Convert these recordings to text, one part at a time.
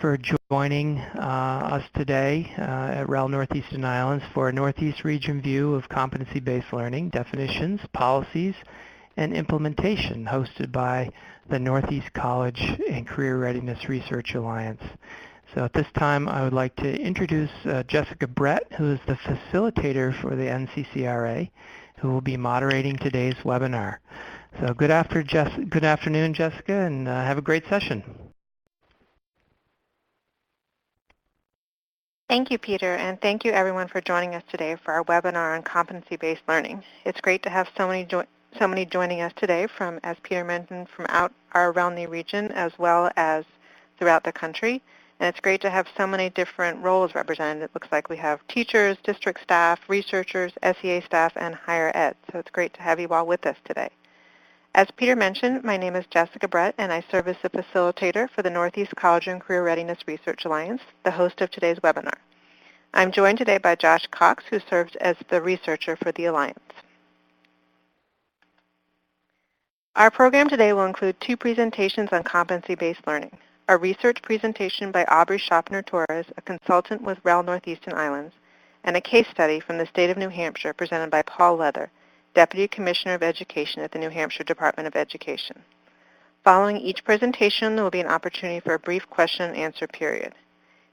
for joining us today at REL Northeast Islands for a Northeast Region view of competency-based learning, definitions, policies, and implementation, hosted by the Northeast College and Career Readiness Research Alliance. So at this time, I would like to introduce Jessica Brett, who is the facilitator for the NCCRA, who will be moderating today's webinar. So good afternoon, Jessica, and have a great session. Thank you, Peter, and thank you everyone for joining us today for our webinar on competency-based learning. It's great to have so many joining us today from, as Peter mentioned, from around the region as well as throughout the country. And it's great to have so many different roles represented. It looks like we have teachers, district staff, researchers, SEA staff, and higher ed. So it's great to have you all with us today. As Peter mentioned, my name is Jessica Brett, and I serve as the facilitator for the Northeast College and Career Readiness Research Alliance, the host of today's webinar. I'm joined today by Josh Cox, who serves as the researcher for the Alliance. Our program today will include 2 presentations on competency-based learning. A research presentation by Aubrey Shopner-Torres, a consultant with REL Northeast Islands, and a case study from the state of New Hampshire presented by Paul Leather, Deputy Commissioner of Education at the New Hampshire Department of Education. Following each presentation, there will be an opportunity for a brief question and answer period.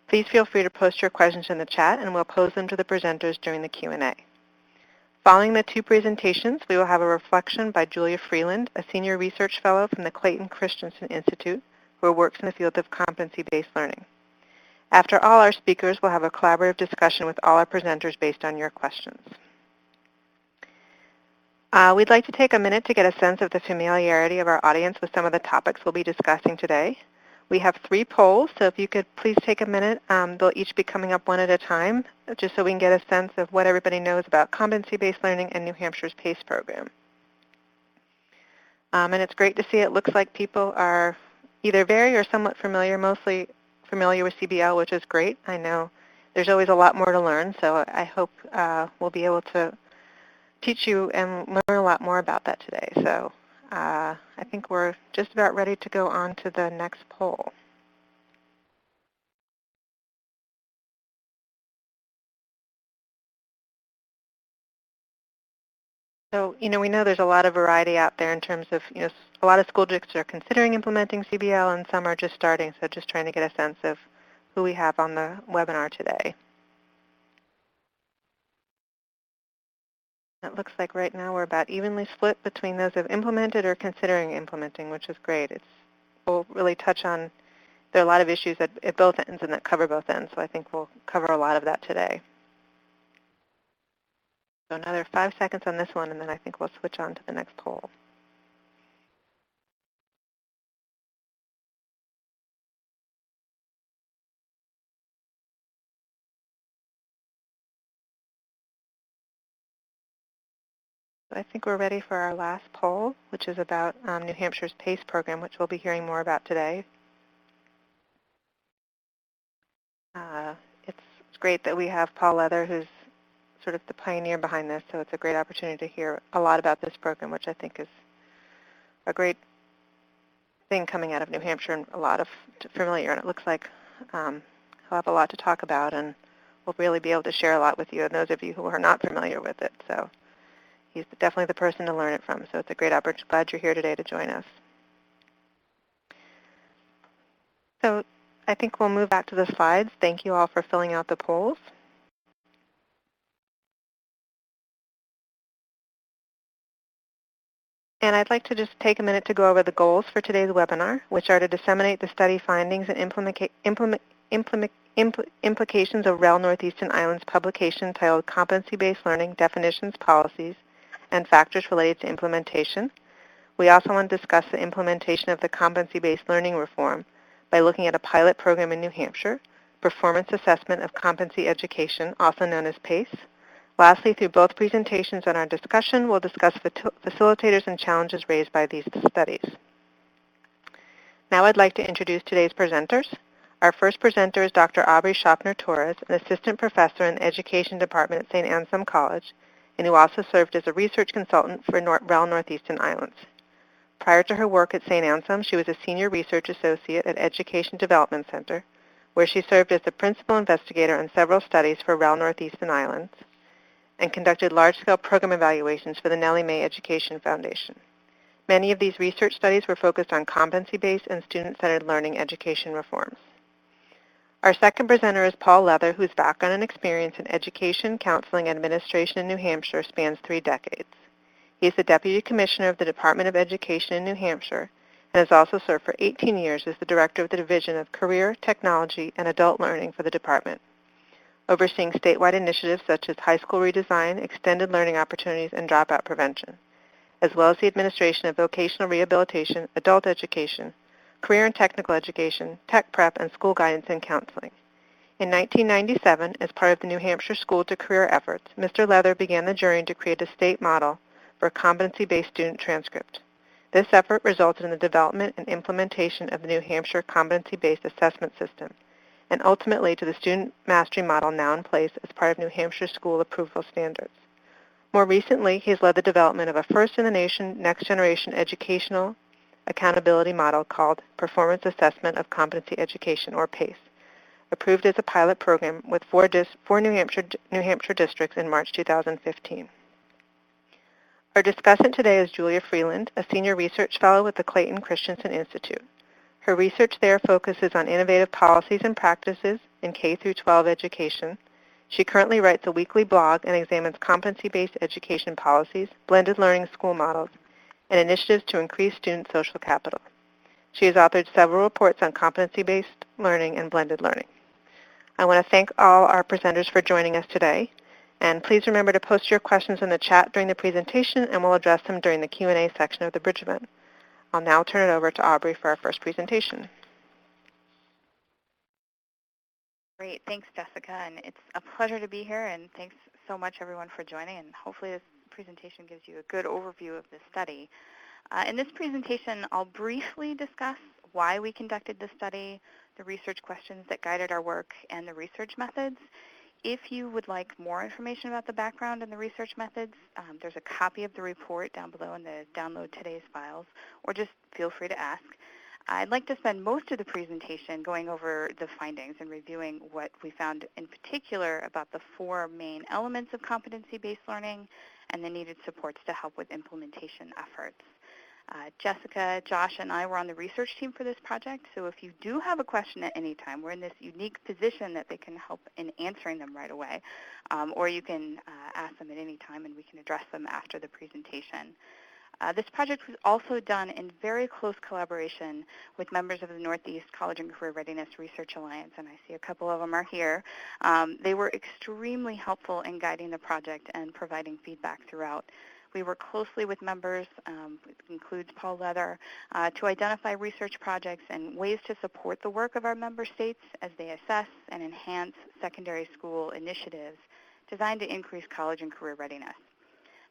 Please feel free to post your questions in the chat, and we'll pose them to the presenters during the Q&A. Following the 2 presentations, we will have a reflection by Julia Freeland, a Senior Research Fellow from the Clayton Christensen Institute, who works in the field of competency-based learning. After all our speakers, we'll have a collaborative discussion with all our presenters based on your questions. We'd like to take a minute to get a sense of the familiarity of our audience with some of the topics we'll be discussing today. We have 3 polls, so if you could please take a minute, they'll each be coming up one at a time, just so we can get a sense of what everybody knows about competency-based learning and New Hampshire's PACE program. And it's great to see it looks like people are either very or somewhat familiar, mostly familiar with CBL, which is great. I know there's always a lot more to learn, so I hope we'll be able to teach you and learn a lot more about that today. So I think we're just about ready to go on to the next poll. So, we know there's a lot of variety out there in terms of, a lot of school districts are considering implementing CBL and some are just starting, so just trying to get a sense of who we have on the webinar today. It looks like right now we're about evenly split between those who have implemented or considering implementing, which is great. We'll really touch on, there are a lot of issues at both ends and that cover both ends, so I think we'll cover a lot of that today. So another 5 seconds on this one, and then I think we'll switch on to the next poll. So I think we're ready for our last poll, which is about New Hampshire's PACE program, which we'll be hearing more about today. It's great that we have Paul Leather, who's sort of the pioneer behind this, so it's a great opportunity to hear a lot about this program, which I think is a great thing coming out of New Hampshire and a lot of familiar, and it looks like he'll have a lot to talk about, and we'll really be able to share a lot with you and those of you who are not familiar with it. So he's definitely the person to learn it from, so it's a great opportunity. Glad you're here today to join us. So I think we'll move back to the slides. Thank you all for filling out the polls. And I'd like to just take a minute to go over the goals for today's webinar, which are to disseminate the study findings and implications of REL Northeast Islands publication titled Competency-Based Learning, Definitions, Policies, and Factors Related to Implementation. We also want to discuss the implementation of the competency-based learning reform by looking at a pilot program in New Hampshire, performance assessment of competency education, also known as PACE. Lastly, through both presentations and our discussion, we'll discuss facilitators and challenges raised by these studies. Now I'd like to introduce today's presenters. Our first presenter is Dr. Aubrey Shopner-Torres, an assistant professor in the Education Department at St. Anselm College, and who also served as a research consultant for REL Northeast Islands. Prior to her work at St. Anselm, she was a senior research associate at Education Development Center, where she served as the principal investigator on several studies for REL Northeast Islands and conducted large-scale program evaluations for the Nellie Mae Education Foundation. Many of these research studies were focused on competency-based and student-centered learning education reforms. Our second presenter is Paul Leather, whose background and experience in education, counseling, and administration in New Hampshire spans 3 decades. He is the Deputy Commissioner of the Department of Education in New Hampshire and has also served for 18 years as the Director of the Division of Career, Technology, and Adult Learning for the department, overseeing statewide initiatives such as high school redesign, extended learning opportunities, and dropout prevention, as well as the administration of vocational rehabilitation, adult education, career and technical education, tech prep, and school guidance and counseling. In 1997, as part of the New Hampshire School to Career efforts, Mr. Leather began the journey to create a state model for a competency-based student transcript. This effort resulted in the development and implementation of the New Hampshire Competency-Based Assessment System, and ultimately to the student mastery model now in place as part of New Hampshire school approval standards. More recently, he has led the development of a first-in-the-nation, next-generation educational accountability model called Performance Assessment of Competency Education, or PACE, approved as a pilot program with 4 New Hampshire districts in March 2015. Our discussant today is Julia Freeland, a senior research fellow with the Clayton Christensen Institute. Her research there focuses on innovative policies and practices in K-12 education. She currently writes a weekly blog and examines competency-based education policies, blended learning school models, and initiatives to increase student social capital. She has authored several reports on competency-based learning and blended learning. I want to thank all our presenters for joining us today, and please remember to post your questions in the chat during the presentation, and we'll address them during the Q&A section of the Bridge event. I'll now turn it over to Aubrey for our first presentation. Great, thanks Jessica, and it's a pleasure to be here, and thanks so much everyone for joining, and hopefully this presentation gives you a good overview of the study. In this presentation, I'll briefly discuss why we conducted the study, the research questions that guided our work, and the research methods. If you would like more information about the background and the research methods, there's a copy of the report down below in the Download Today's files, or just feel free to ask. I'd like to spend most of the presentation going over the findings and reviewing what we found in particular about the 4 main elements of competency-based learning and the needed supports to help with implementation efforts. Jessica, Josh, and I were on the research team for this project, so if you do have a question at any time, we're in this unique position that they can help in answering them right away, or you can ask them at any time and we can address them after the presentation. This project was also done in very close collaboration with members of the Northeast College and Career Readiness Research Alliance, and I see a couple of them are here. They were extremely helpful in guiding the project and providing feedback throughout. We work closely with members, which includes Paul Leather, to identify research projects and ways to support the work of our member states as they assess and enhance secondary school initiatives designed to increase college and career readiness.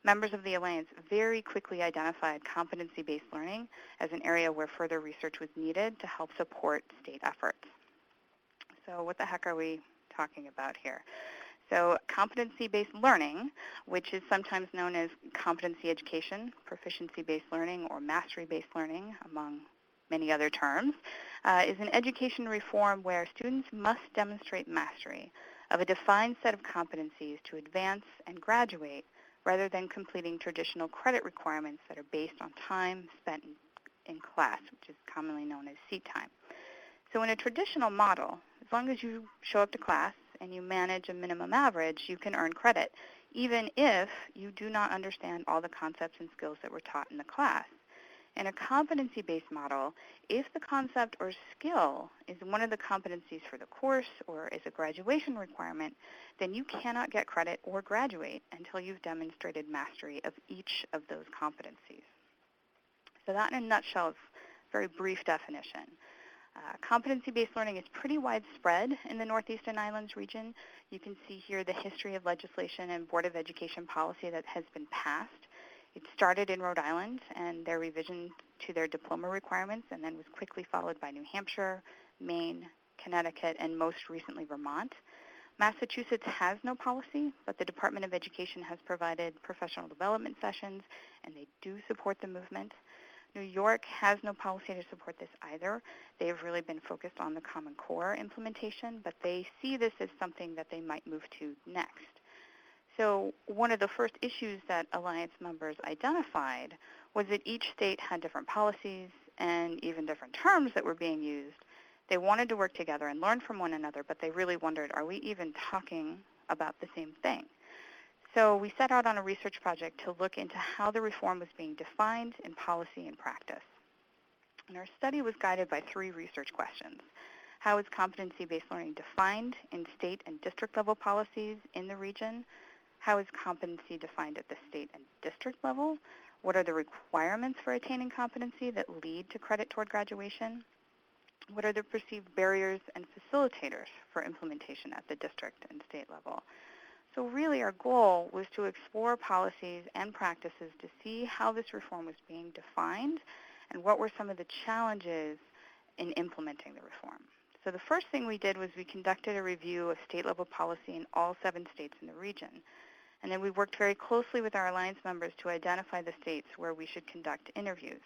Members of the Alliance very quickly identified competency-based learning as an area where further research was needed to help support state efforts. So what the heck are we talking about here? So competency-based learning, which is sometimes known as competency education, proficiency-based learning, or mastery-based learning, among many other terms, is an education reform where students must demonstrate mastery of a defined set of competencies to advance and graduate rather than completing traditional credit requirements that are based on time spent in class, which is commonly known as seat time. So in a traditional model, as long as you show up to class and you manage a minimum average, you can earn credit, even if you do not understand all the concepts and skills that were taught in the class. In a competency-based model, if the concept or skill is one of the competencies for the course or is a graduation requirement, then you cannot get credit or graduate until you've demonstrated mastery of each of those competencies. So that in a nutshell is a very brief definition. Competency-based learning is pretty widespread in the Northeastern Islands region. You can see here the history of legislation and Board of Education policy that has been passed. It started in Rhode Island and their revision to their diploma requirements, and then was quickly followed by New Hampshire, Maine, Connecticut, and most recently Vermont. Massachusetts has no policy, but the Department of Education has provided professional development sessions, and they do support the movement. New York has no policy to support this either. They've really been focused on the Common Core implementation, but they see this as something that they might move to next. So one of the first issues that Alliance members identified was that each state had different policies and even different terms that were being used. They wanted to work together and learn from one another, but they really wondered, are we even talking about the same thing? So we set out on a research project to look into how the reform was being defined in policy and practice. And our study was guided by 3 research questions. How is competency-based learning defined in state and district level policies in the region? How is competency defined at the state and district level? What are the requirements for attaining competency that lead to credit toward graduation? What are the perceived barriers and facilitators for implementation at the district and state level? So really our goal was to explore policies and practices to see how this reform was being defined and what were some of the challenges in implementing the reform. So the first thing we did was we conducted a review of state-level policy in all 7 states in the region. And then we worked very closely with our Alliance members to identify the states where we should conduct interviews.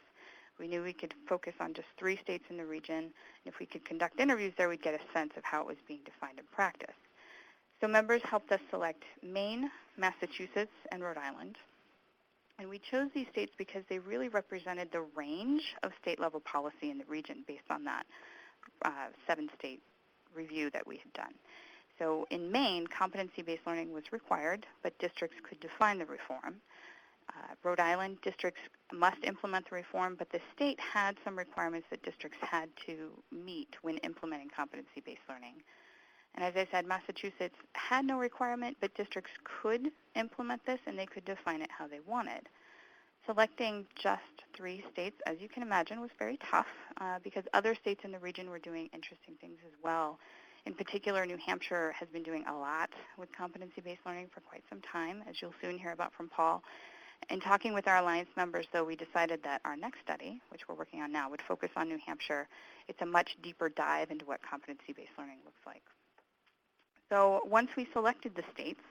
We knew we could focus on just 3 states in the region, and if we could conduct interviews there, we'd get a sense of how it was being defined in practice. So members helped us select Maine, Massachusetts, and Rhode Island. And we chose these states because they really represented the range of state-level policy in the region based on that 7-state review that we had done. So in Maine, competency-based learning was required, but districts could define the reform. Rhode Island, districts must implement the reform, but the state had some requirements that districts had to meet when implementing competency-based learning. And as I said, Massachusetts had no requirement, but districts could implement this and they could define it how they wanted. Selecting just 3 states, as you can imagine, was very tough because other states in the region were doing interesting things as well. In particular, New Hampshire has been doing a lot with competency-based learning for quite some time, as you'll soon hear about from Paul. In talking with our Alliance members, though, we decided that our next study, which we're working on now, would focus on New Hampshire. It's a much deeper dive into what competency-based learning looks like. So once we selected the states,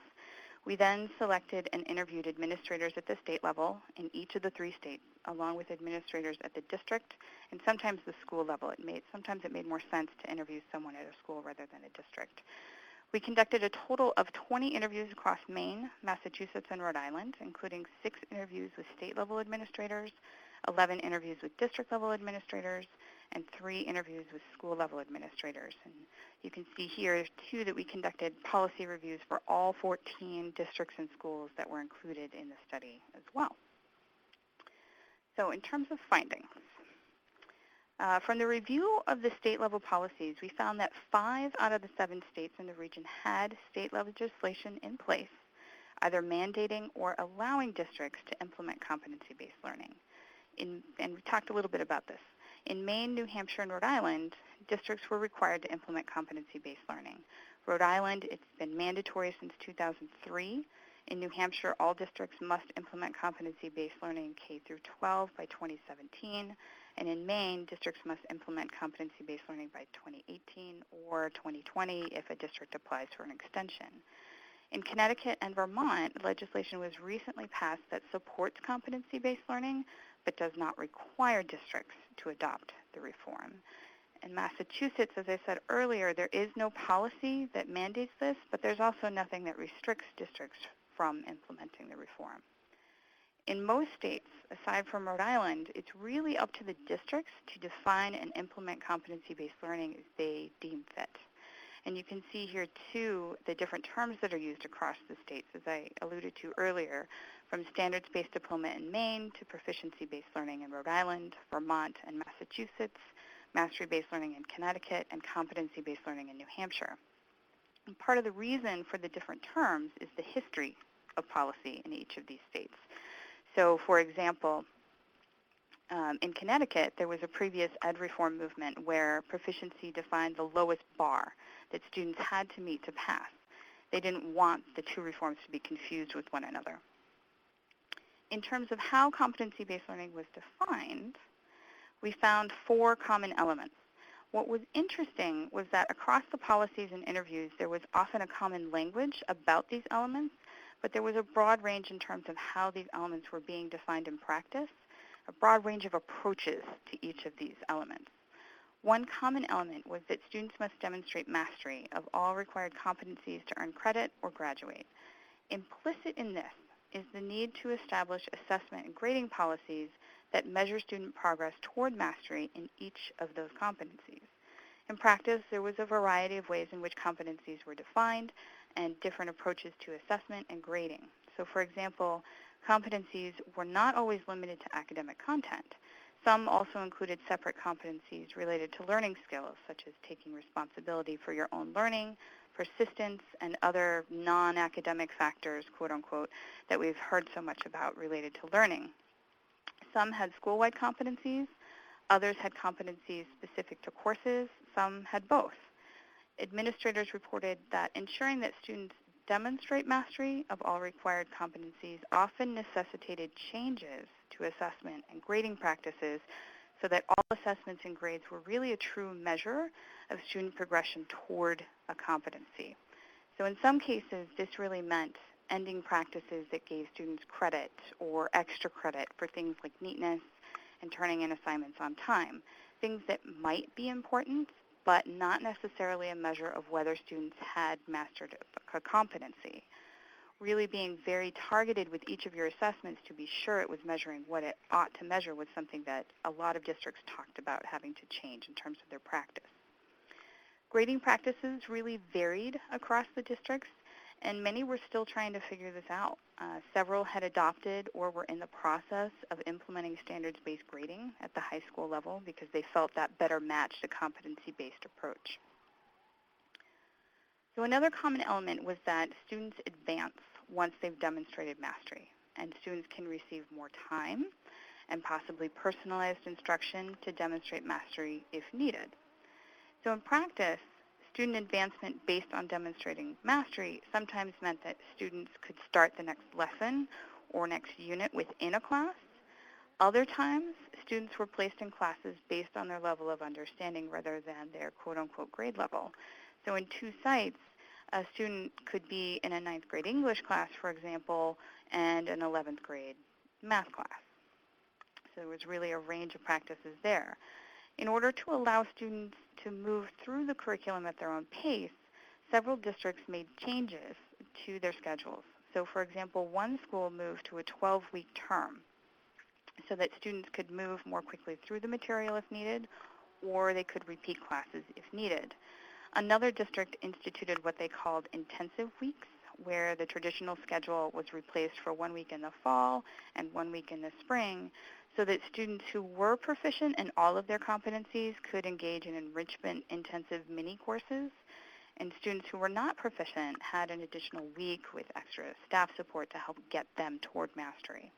we then selected and interviewed administrators at the state level in each of the 3 states, along with administrators at the district and sometimes the school level. Sometimes it made more sense to interview someone at a school rather than a district. We conducted a total of 20 interviews across Maine, Massachusetts, and Rhode Island, including 6 interviews with state-level administrators, 11 interviews with district-level administrators, and 3 interviews with school-level administrators. And you can see here, too, that we conducted policy reviews for all 14 districts and schools that were included in the study as well. So in terms of findings, from the review of the state-level policies, we found that 5 out of the 7 states in the region had state legislation in place, either mandating or allowing districts to implement competency-based learning. And we talked a little bit about this. In Maine, New Hampshire, and Rhode Island, districts were required to implement competency-based learning. Rhode Island, it's been mandatory since 2003. In New Hampshire, all districts must implement competency-based learning K through 12 by 2017. And in Maine, districts must implement competency-based learning by 2018 or 2020 if a district applies for an extension. In Connecticut and Vermont, legislation was recently passed that supports competency-based learning but does not require districts to adopt the reform. In Massachusetts, as I said earlier, there is no policy that mandates this, but there's also nothing that restricts districts from implementing the reform. In most states, aside from Rhode Island, it's really up to the districts to define and implement competency-based learning as they deem fit. And you can see here, too, the different terms that are used across the states, as I alluded to earlier, from standards-based diploma in Maine to proficiency-based learning in Rhode Island, Vermont, and Massachusetts, mastery-based learning in Connecticut, and competency-based learning in New Hampshire. And part of the reason for the different terms is the history of policy in each of these states. So, for example, in Connecticut, there was a previous ed reform movement where proficiency defined the lowest bar that students had to meet to pass. They didn't want the 2 reforms to be confused with one another. In terms of how competency-based learning was defined, we found 4 common elements. What was interesting was that across the policies and interviews, there was often a common language about these elements, but there was a broad range in terms of how these elements were being defined in practice. a broad range of approaches to each of these elements. One common element was that students must demonstrate mastery of all required competencies to earn credit or graduate. Implicit in this is the need to establish assessment and grading policies that measure student progress toward mastery in each of those competencies. In practice, there was a variety of ways in which competencies were defined and different approaches to assessment and grading. So, for example, competencies were not always limited to academic content. Some also included separate competencies related to learning skills, such as taking responsibility for your own learning, persistence, and other non-academic factors, quote unquote, that we've heard so much about related to learning. Some had school-wide competencies, others had competencies specific to courses, some had both. Administrators reported that ensuring that students demonstrate mastery of all required competencies often necessitated changes to assessment and grading practices so that all assessments and grades were really a true measure of student progression toward a competency. So in some cases, this really meant ending practices that gave students credit or extra credit for things like neatness and turning in assignments on time, things that might be important, but not necessarily a measure of whether students had mastered a competency. Really being very targeted with each of your assessments to be sure it was measuring what it ought to measure was something that a lot of districts talked about having to change in terms of their practice. Grading practices really varied across the districts, and many were still trying to figure this out. Several had adopted or were in the process of implementing standards-based grading at the high school level because they felt that better matched a competency-based approach. So another common element was that students advance once they've demonstrated mastery, and students can receive more time and possibly personalized instruction to demonstrate mastery if needed. So in practice, student advancement based on demonstrating mastery sometimes meant that students could start the next lesson or next unit within a class. Other times, students were placed in classes based on their level of understanding rather than their quote-unquote grade level. So in two sites, a student could be in a 9th grade English class, for example, and an 11th grade math class. So there was really a range of practices there. In order to allow students to move through the curriculum at their own pace, several districts made changes to their schedules. So for example, one school moved to a 12-week term so that students could move more quickly through the material if needed, or they could repeat classes if needed. Another district instituted what they called intensive weeks, where the traditional schedule was replaced for 1 week in the fall and 1 week in the spring, so that students who were proficient in all of their competencies could engage in enrichment-intensive mini-courses, and students who were not proficient had an additional week with extra staff support to help get them toward mastery.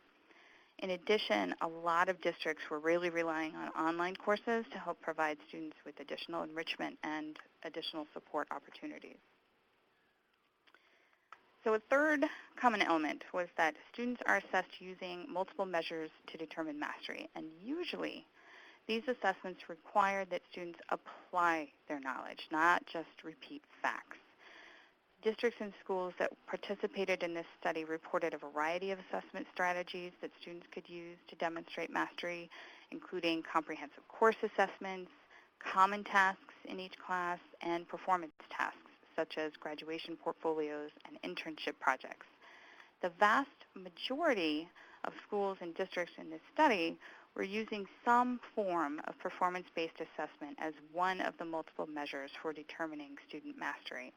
In addition, a lot of districts were really relying on online courses to help provide students with additional enrichment and additional support opportunities. So a third common element was that students are assessed using multiple measures to determine mastery, and usually these assessments require that students apply their knowledge, not just repeat facts. Districts and schools that participated in this study reported a variety of assessment strategies that students could use to demonstrate mastery, including comprehensive course assessments, common tasks in each class, and performance tasks, such as graduation portfolios and internship projects. The vast majority of schools and districts in this study were using some form of performance-based assessment as one of the multiple measures for determining student mastery.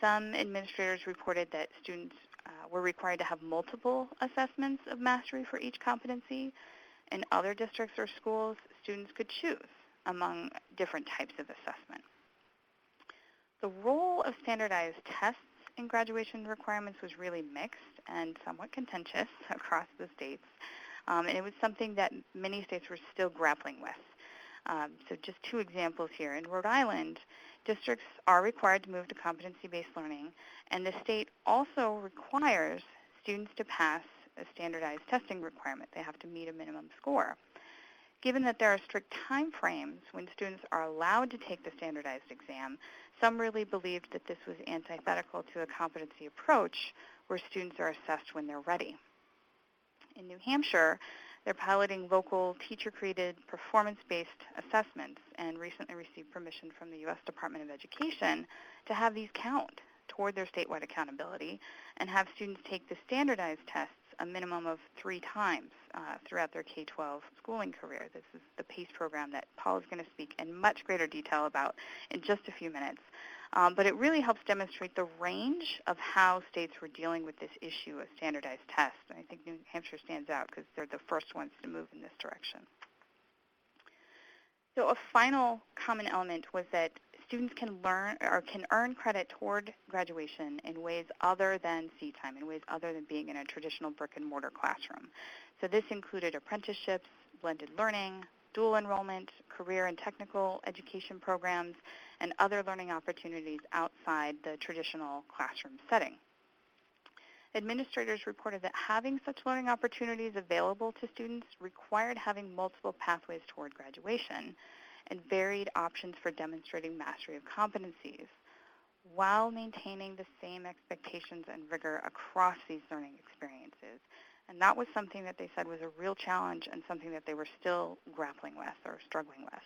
Some administrators reported that students were required to have multiple assessments of mastery for each competency. In other districts or schools, students could choose among different types of assessment. The role of standardized tests in graduation requirements was really mixed and somewhat contentious across the states, and it was something that many states were still grappling with. So just two examples here. In Rhode Island, districts are required to move to competency-based learning, and the state also requires students to pass a standardized testing requirement. They have to meet a minimum score. Given that there are strict time frames when students are allowed to take the standardized exam, some really believed that this was antithetical to a competency approach where students are assessed when they're ready. In New Hampshire, They're piloting local teacher-created performance-based assessments and recently received permission from the U.S. Department of Education to have these count toward their statewide accountability and have students take the standardized tests a minimum of 3 times throughout their K-12 schooling career. This is the PACE program that Paul is going to speak in much greater detail about in just a few minutes. But it really helps demonstrate the range of how states were dealing with this issue of standardized tests. And I think New Hampshire stands out because they're the first ones to move in this direction. So a final common element was that students can learn or can earn credit toward graduation in ways other than seat time, in ways other than being in a traditional brick-and-mortar classroom. So this included apprenticeships, blended learning, dual enrollment, career and technical education programs, and other learning opportunities outside the traditional classroom setting. Administrators reported that having such learning opportunities available to students required having multiple pathways toward graduation and varied options for demonstrating mastery of competencies while maintaining the same expectations and rigor across these learning experiences. And that was something that they said was a real challenge and something that they were still grappling with or struggling with.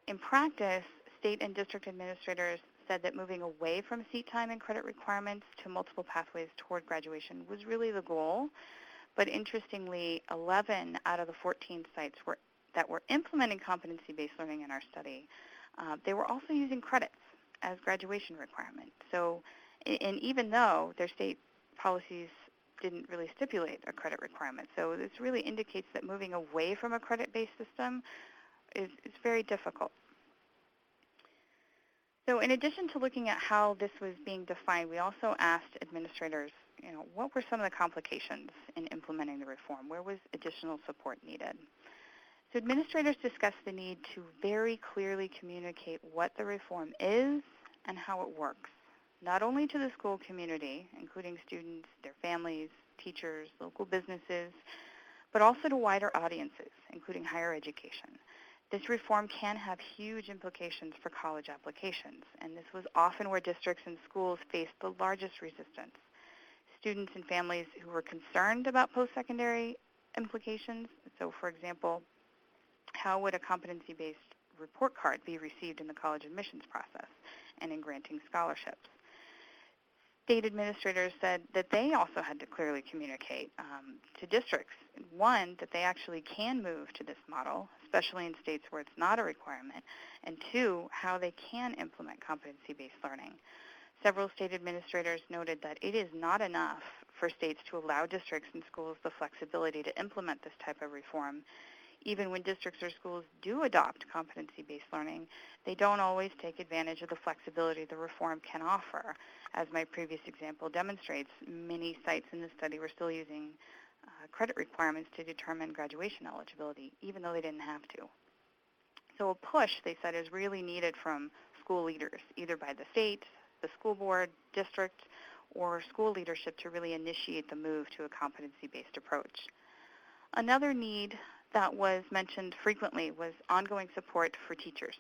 In practice, state and district administrators said that moving away from seat time and credit requirements to multiple pathways toward graduation was really the goal. But interestingly, 11 out of the 14 sites that were implementing competency-based learning in our study, they were also using credits as graduation requirements. So, and even though their state policies didn't really stipulate a credit requirement. So this really indicates that moving away from a credit-based system is very difficult. So in addition to looking at how this was being defined, we also asked administrators, what were some of the complications in implementing the reform? Where was additional support needed? So administrators discussed the need to very clearly communicate what the reform is and how it works, not only to the school community, including students, their families, teachers, local businesses, but also to wider audiences, including higher education. This reform can have huge implications for college applications, and this was often where districts and schools faced the largest resistance. Students and families who were concerned about post-secondary implications, so for example, how would a competency-based report card be received in the college admissions process and in granting scholarships? State administrators said that they also had to clearly communicate to districts, one, that they actually can move to this model, especially in states where it's not a requirement, and two, how they can implement competency-based learning. Several state administrators noted that it is not enough for states to allow districts and schools the flexibility to implement this type of reform. Even when districts or schools do adopt competency-based learning, they don't always take advantage of the flexibility the reform can offer. As my previous example demonstrates, many sites in the study were still using credit requirements to determine graduation eligibility, even though they didn't have to. So a push, they said, is really needed from school leaders, either by the state, the school board, district, or school leadership to really initiate the move to a competency-based approach. Another need that was mentioned frequently was ongoing support for teachers,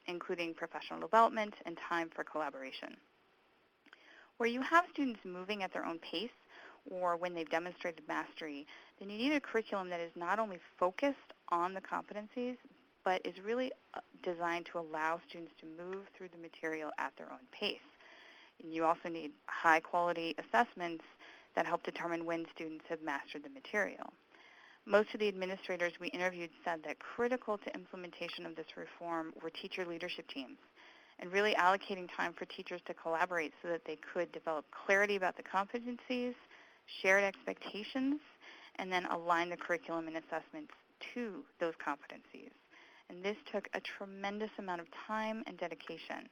including professional development and time for collaboration. Where you have students moving at their own pace or when they've demonstrated mastery, then you need a curriculum that is not only focused on the competencies, but is really designed to allow students to move through the material at their own pace. And you also need high-quality assessments that help determine when students have mastered the material. Most of the administrators we interviewed said that critical to implementation of this reform were teacher leadership teams and really allocating time for teachers to collaborate so that they could develop clarity about the competencies, shared expectations, and then align the curriculum and assessments to those competencies. And this took a tremendous amount of time and dedication.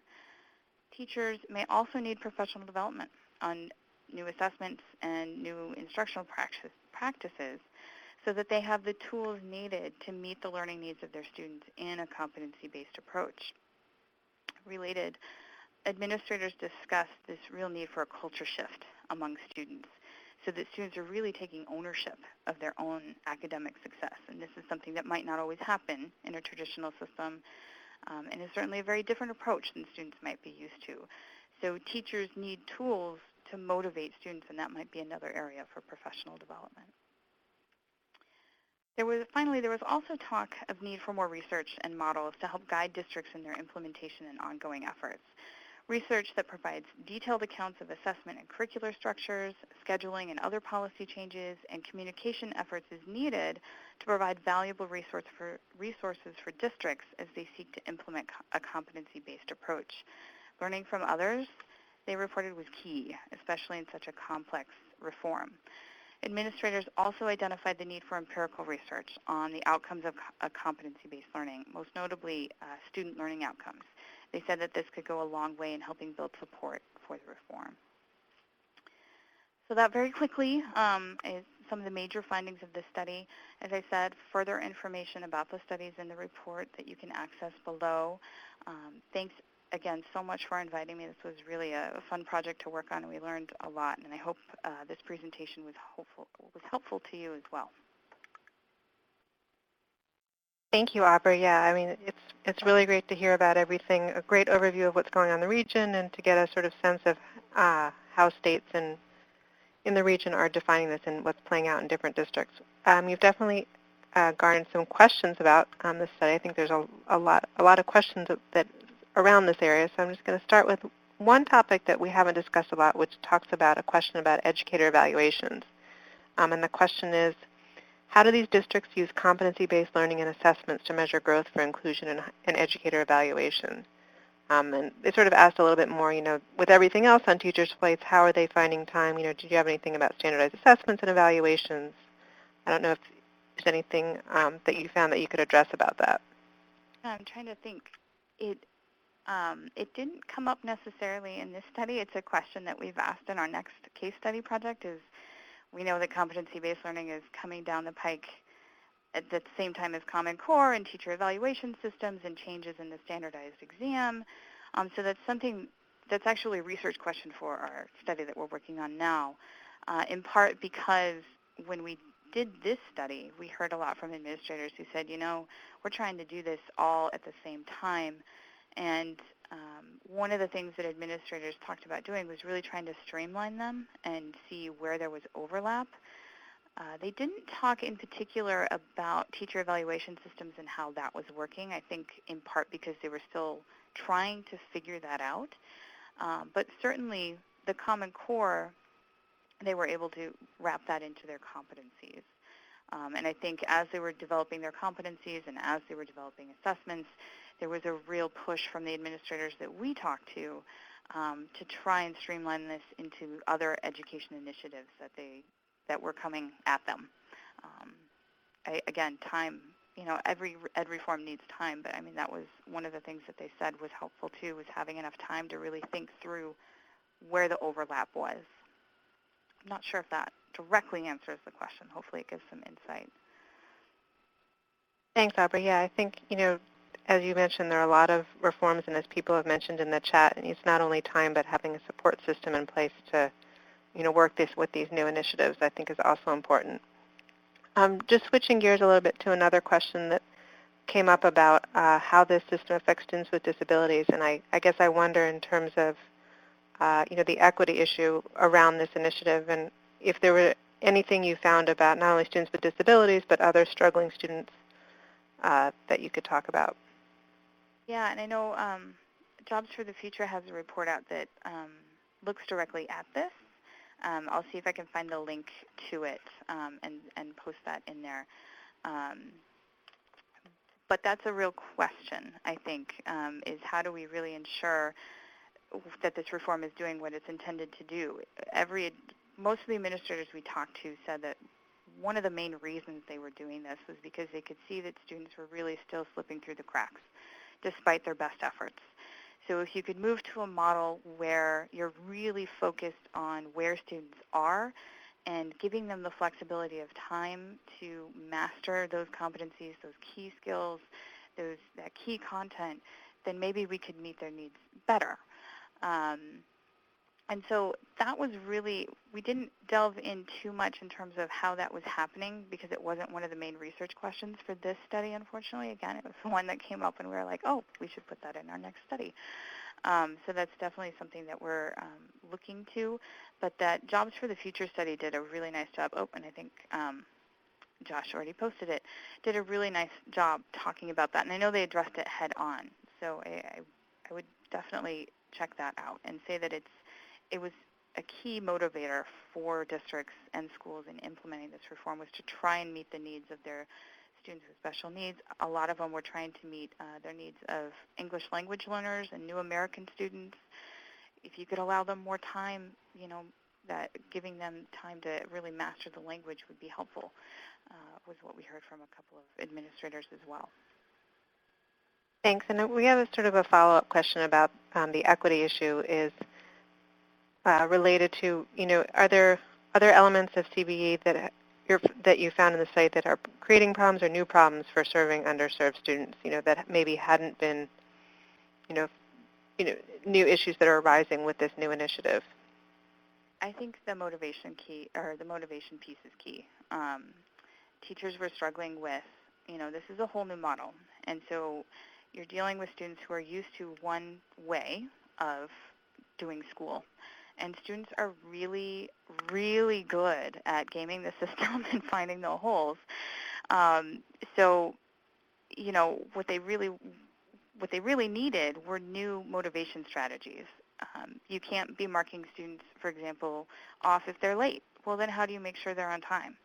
Teachers may also need professional development on new assessments and new instructional practices so that they have the tools needed to meet the learning needs of their students in a competency-based approach. Related, administrators discussed this real need for a culture shift among students so that students are really taking ownership of their own academic success. And this is something that might not always happen in a traditional system, and is certainly a very different approach than students might be used to. So teachers need tools to motivate students, and that might be another area for professional development. Finally, there was also talk of need for more research and models to help guide districts in their implementation and ongoing efforts. Research that provides detailed accounts of assessment and curricular structures, scheduling and other policy changes, and communication efforts is needed to provide valuable resources for districts as they seek to implement a competency-based approach. Learning from others, they reported, was key, especially in such a complex reform. Administrators also identified the need for empirical research on the outcomes of competency-based learning, most notably student learning outcomes. They said that this could go a long way in helping build support for the reform. So that very quickly is some of the major findings of this study. As I said, further information about the studies in the report that you can access below. Thanks again so much for inviting me. This was really a fun project to work on, and we learned a lot, and I hope this presentation was helpful to you as well. Thank you, Aubrey. Yeah, I mean, it's really great to hear about everything, a great overview of what's going on in the region, and to get a sort of sense of how states in the region are defining this and what's playing out in different districts. You've definitely garnered some questions about this study. I think there's a lot of questions that around this area, so I'm just going to start with one topic that we haven't discussed a lot, which talks about a question about educator evaluations. And the question is, how do these districts use competency-based learning and assessments to measure growth for inclusion and educator evaluation? And they sort of asked a little bit more, with everything else on teachers' plates, how are they finding time? Did you have anything about standardized assessments and evaluations? I don't know if there's anything that you found that you could address about that. I'm trying to think. It didn't come up necessarily in this study. It's a question that we've asked in our next case study project. We know that competency-based learning is coming down the pike at the same time as Common Core and teacher evaluation systems and changes in the standardized exam. So that's something that's actually a research question for our study that we're working on now, in part because when we did this study, we heard a lot from administrators who said, we're trying to do this all at the same time. And one of the things that administrators talked about doing was really trying to streamline them and see where there was overlap. They didn't talk in particular about teacher evaluation systems and how that was working, I think in part because they were still trying to figure that out. But certainly the Common Core, they were able to wrap that into their competencies. And I think as they were developing their competencies and as they were developing assessments, there was a real push from the administrators that we talked to try and streamline this into other education initiatives that were coming at them. Again, time, every ed reform needs time, but I mean that was one of the things that they said was helpful too, was having enough time to really think through where the overlap was. I'm not sure if that directly answers the question. Hopefully it gives some insight. Thanks, Aubrey. Yeah, I think, as you mentioned, there are a lot of reforms, and as people have mentioned in the chat, and it's not only time, but having a support system in place to, work with these new initiatives, I think is also important. Just switching gears a little bit to another question that came up about how this system affects students with disabilities, and I guess I wonder in terms of, the equity issue around this initiative, and if there were anything you found about not only students with disabilities, but other struggling students that you could talk about. Yeah, and I know Jobs for the Future has a report out that looks directly at this. I'll see if I can find the link to it and post that in there. But that's a real question, I think, is how do we really ensure that this reform is doing what it's intended to do? Most of the administrators we talked to said that one of the main reasons they were doing this was because they could see that students were really still slipping through the cracks despite their best efforts. So if you could move to a model where you're really focused on where students are and giving them the flexibility of time to master those competencies, those key skills, that key content, then maybe we could meet their needs better. And so that was really, we didn't delve in too much in terms of how that was happening because it wasn't one of the main research questions for this study, unfortunately. Again, it was the one that came up and we were like, oh, we should put that in our next study. So that's definitely something that we're looking to. But that Jobs for the Future study did a really nice job. Oh, and I think Josh already posted it, did a really nice job talking about that. And I know they addressed it head on. So I would definitely check that out and say that it was a key motivator for districts and schools in implementing this reform was to try and meet the needs of their students with special needs. A lot of them were trying to meet their needs of English language learners and new American students. If you could allow them more time, that giving them time to really master the language would be helpful, was what we heard from a couple of administrators as well. Thanks. And we have a sort of a follow-up question about the equity issue is related to, are there other elements of CBE that you found in the study that are creating problems or new problems for serving underserved students, that maybe hadn't been, new issues that are arising with this new initiative? I think the motivation piece is key. Teachers were struggling with, this is a whole new model. And so you're dealing with students who are used to one way of doing school. And students are really, really good at gaming the system and finding the holes. So, what they really needed were new motivation strategies. You can't be marking students, for example, off if they're late. Well, then how do you make sure they're on time?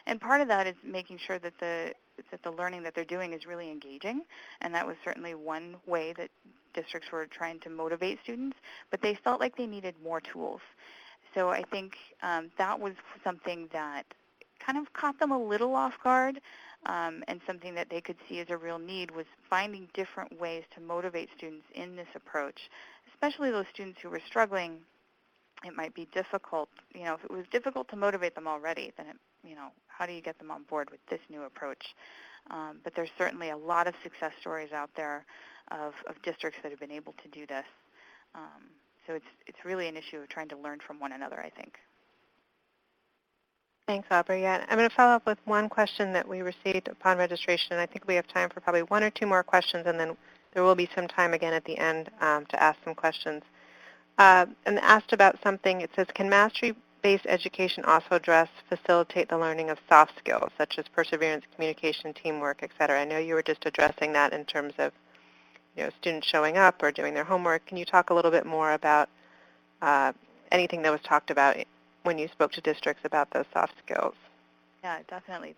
And part of that is making sure that the learning that they're doing is really engaging, and that was certainly one way that districts were trying to motivate students, but they felt like they needed more tools. So I think that was something that kind of caught them a little off guard, and something that they could see as a real need was finding different ways to motivate students in this approach, especially those students who were struggling. It might be difficult, if it was difficult to motivate them already, then how do you get them on board with this new approach? But there's certainly a lot of success stories out there of districts that have been able to do this. So it's really an issue of trying to learn from one another, I think. Thanks, Aubrey. Yeah, I'm going to follow up with one question that we received upon registration, and I think we have time for probably one or two more questions, and then there will be some time again at the end to ask some questions. And asked about something, it says, can mastery-based education also facilitate the learning of soft skills, such as perseverance, communication, teamwork, et cetera? I know you were just addressing that in terms of students showing up or doing their homework. Can you talk a little bit more about anything that was talked about when you spoke to districts about those soft skills? Yeah, definitely.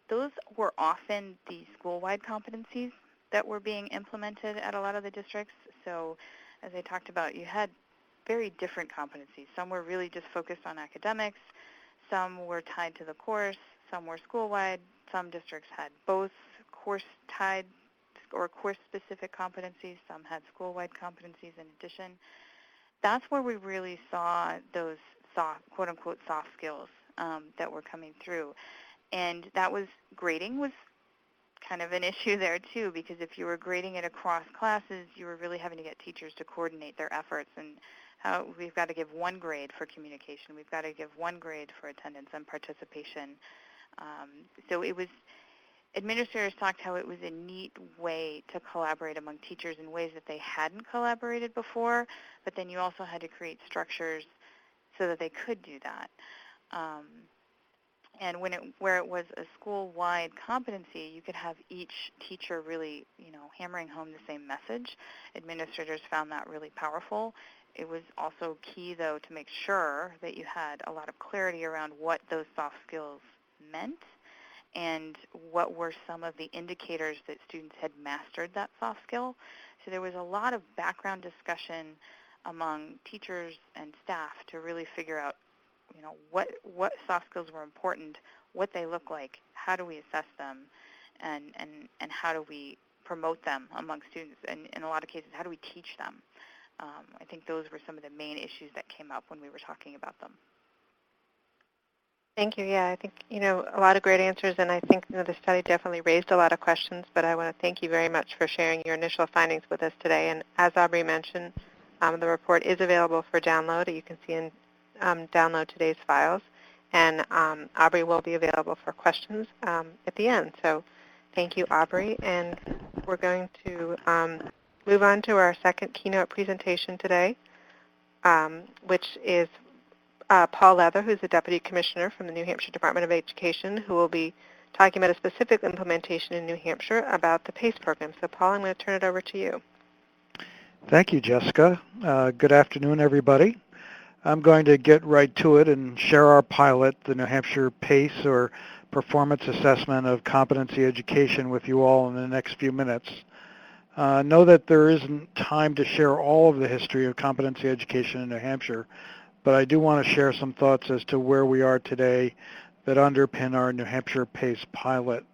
Those were often the school-wide competencies that were being implemented at a lot of the districts. So as I talked about, you had very different competencies. Some were really just focused on academics. Some were tied to the course. Some were school-wide. Some districts had both course-tied or course-specific competencies. Some had school-wide competencies in addition. That's where we really saw those quote-unquote soft skills that were coming through. And grading was kind of an issue there too, because if you were grading it across classes, you were really having to get teachers to coordinate their efforts, and we've got to give one grade for communication, we've got to give one grade for attendance and participation. So administrators talked how it was a neat way to collaborate among teachers in ways that they hadn't collaborated before, but then you also had to create structures so that they could do that. And where it was a school-wide competency, you could have each teacher really, hammering home the same message. Administrators found that really powerful. It was also key, though, to make sure that you had a lot of clarity around what those soft skills meant and what were some of the indicators that students had mastered that soft skill. So there was a lot of background discussion among teachers and staff to really figure out what soft skills were important, what they look like, how do we assess them, and how do we promote them among students, and in a lot of cases, how do we teach them? I think those were some of the main issues that came up when we were talking about them. Thank you. Yeah, I think, a lot of great answers, and I think the study definitely raised a lot of questions, but I want to thank you very much for sharing your initial findings with us today. And as Aubrey mentioned, the report is available for download. You can see and download today's files, and Aubrey will be available for questions at the end. So thank you, Aubrey, and we're going to move on to our second keynote presentation today, which is Paul Leather, who's the Deputy Commissioner from the New Hampshire Department of Education, who will be talking about a specific implementation in New Hampshire about the PACE program. So Paul, I'm going to turn it over to you. Thank you, Jessica. Good afternoon, everybody. I'm going to get right to it and share our pilot, the New Hampshire PACE, or Performance Assessment of Competency Education, with you all in the next few minutes. Know that there isn't time to share all of the history of competency education in New Hampshire, but I do want to share some thoughts as to where we are today that underpin our New Hampshire PACE pilot.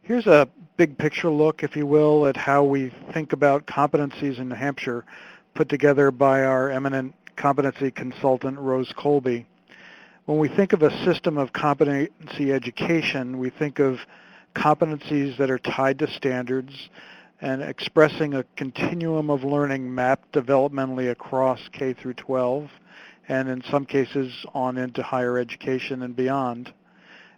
Here's a big picture look, if you will, at how we think about competencies in New Hampshire, put together by our eminent competency consultant, Rose Colby. When we think of a system of competency education, we think of competencies that are tied to standards and expressing a continuum of learning mapped developmentally across K through 12, and in some cases on into higher education and beyond.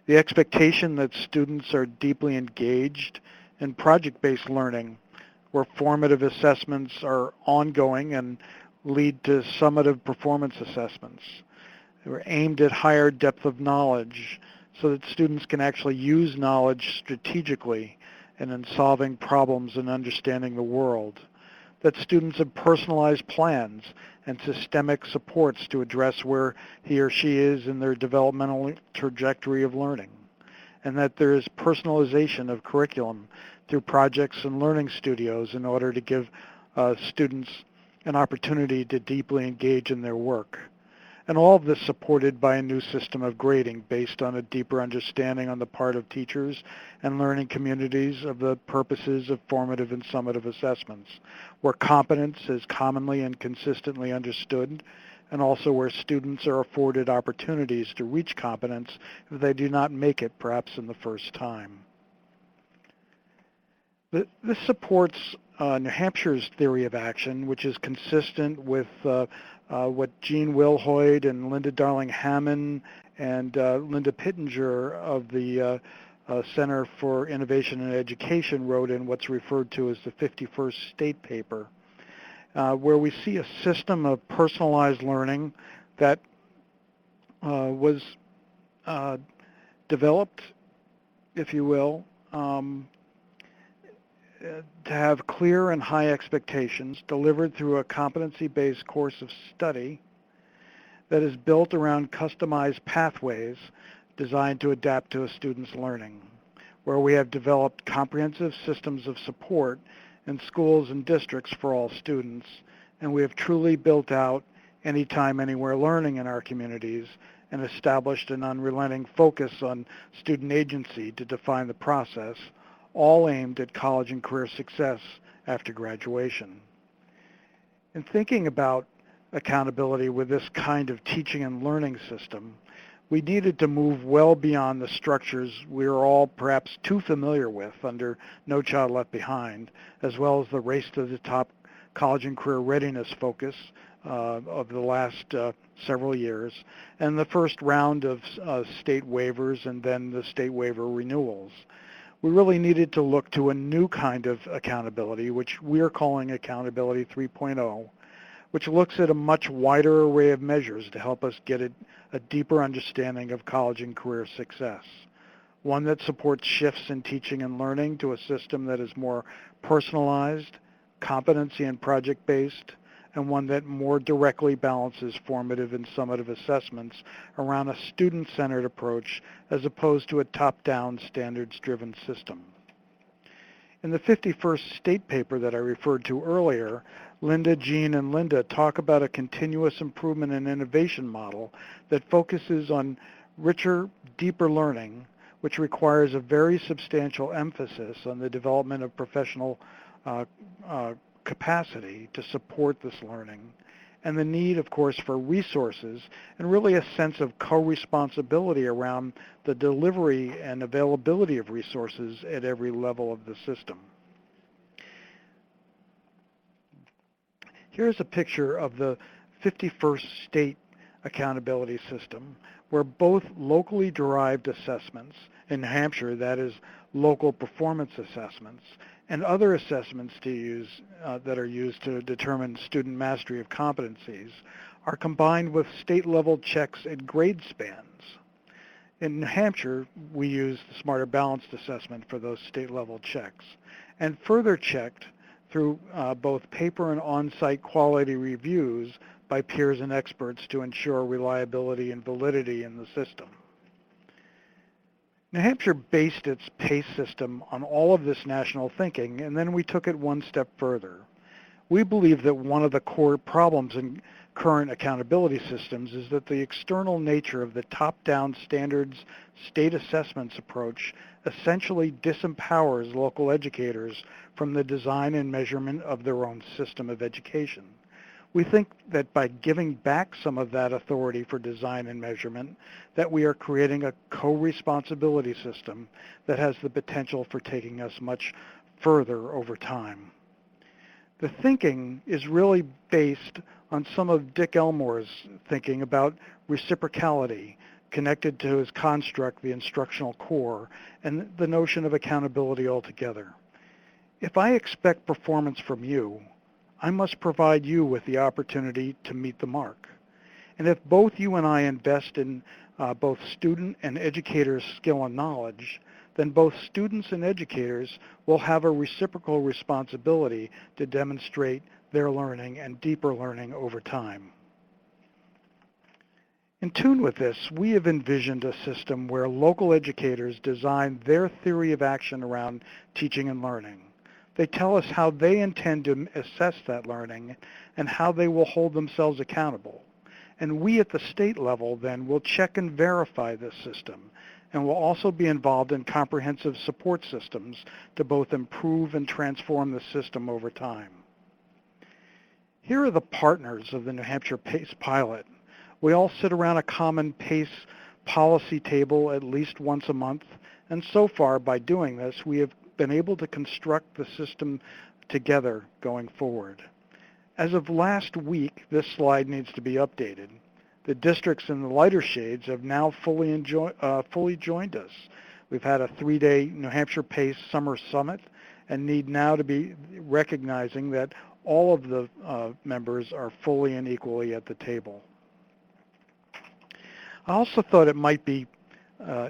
The expectation that students are deeply engaged in project-based learning, where formative assessments are ongoing and lead to summative performance assessments. We're aimed at higher depth of knowledge so that students can actually use knowledge strategically and in solving problems and understanding the world. That students have personalized plans and systemic supports to address where he or she is in their developmental trajectory of learning. And that there is personalization of curriculum through projects and learning studios in order to give students an opportunity to deeply engage in their work. And all of this supported by a new system of grading based on a deeper understanding on the part of teachers and learning communities of the purposes of formative and summative assessments, where competence is commonly and consistently understood, and also where students are afforded opportunities to reach competence if they do not make it perhaps in the first time. This supports New Hampshire's theory of action, which is consistent with what Jean Wilhoyd and Linda Darling-Hammond and Linda Pittenger of the Center for Innovation and Education wrote in what's referred to as the 51st State Paper, where we see a system of personalized learning that was developed, if you will, to have clear and high expectations delivered through a competency-based course of study that is built around customized pathways designed to adapt to a student's learning, where we have developed comprehensive systems of support in schools and districts for all students, and we have truly built out anytime, anywhere learning in our communities and established an unrelenting focus on student agency to define the process, all aimed at college and career success after graduation. In thinking about accountability with this kind of teaching and learning system, we needed to move well beyond the structures we are all perhaps too familiar with under No Child Left Behind, as well as the race to the top college and career readiness focus of the last several years, and the first round of state waivers and then the state waiver renewals. We really needed to look to a new kind of accountability, which we're calling Accountability 3.0, which looks at a much wider array of measures to help us get a deeper understanding of college and career success. One that supports shifts in teaching and learning to a system that is more personalized, competency and project-based, and one that more directly balances formative and summative assessments around a student-centered approach as opposed to a top-down, standards-driven system. In the 51st State Paper that I referred to earlier, Linda, Jean, and Linda talk about a continuous improvement and innovation model that focuses on richer, deeper learning, which requires a very substantial emphasis on the development of professional capacity to support this learning, and the need, of course, for resources and really a sense of co-responsibility around the delivery and availability of resources at every level of the system. Here's a picture of the 51st State Accountability System, where both locally derived assessments, in New Hampshire, that is local performance assessments, and other assessments to use that are used to determine student mastery of competencies are combined with state-level checks at grade spans. In New Hampshire, we use the Smarter Balanced assessment for those state-level checks, and further checked through both paper and on-site quality reviews by peers and experts to ensure reliability and validity in the system. New Hampshire based its PACE system on all of this national thinking, and then we took it one step further. We believe that one of the core problems in current accountability systems is that the external nature of the top-down standards state assessments approach essentially disempowers local educators from the design and measurement of their own system of education. We think that by giving back some of that authority for design and measurement, that we are creating a co-responsibility system that has the potential for taking us much further over time. The thinking is really based on some of Dick Elmore's thinking about reciprocality, connected to his construct, the instructional core, and the notion of accountability altogether. If I expect performance from you, I must provide you with the opportunity to meet the mark. And if both you and I invest in both student and educators' skill and knowledge, then both students and educators will have a reciprocal responsibility to demonstrate their learning and deeper learning over time. In tune with this, we have envisioned a system where local educators design their theory of action around teaching and learning. They tell us how they intend to assess that learning and how they will hold themselves accountable. And we at the state level then will check and verify this system, and will also be involved in comprehensive support systems to both improve and transform the system over time. Here are the partners of the New Hampshire PACE pilot. We all sit around a common PACE policy table at least once a month, and so far by doing this, we have been able to construct the system together going forward. As of last week, this slide needs to be updated. The districts in the lighter shades have now fully joined us. We've had a 3-day New Hampshire PACE Summer Summit and need now to be recognizing that all of the members are fully and equally at the table. I also thought it might be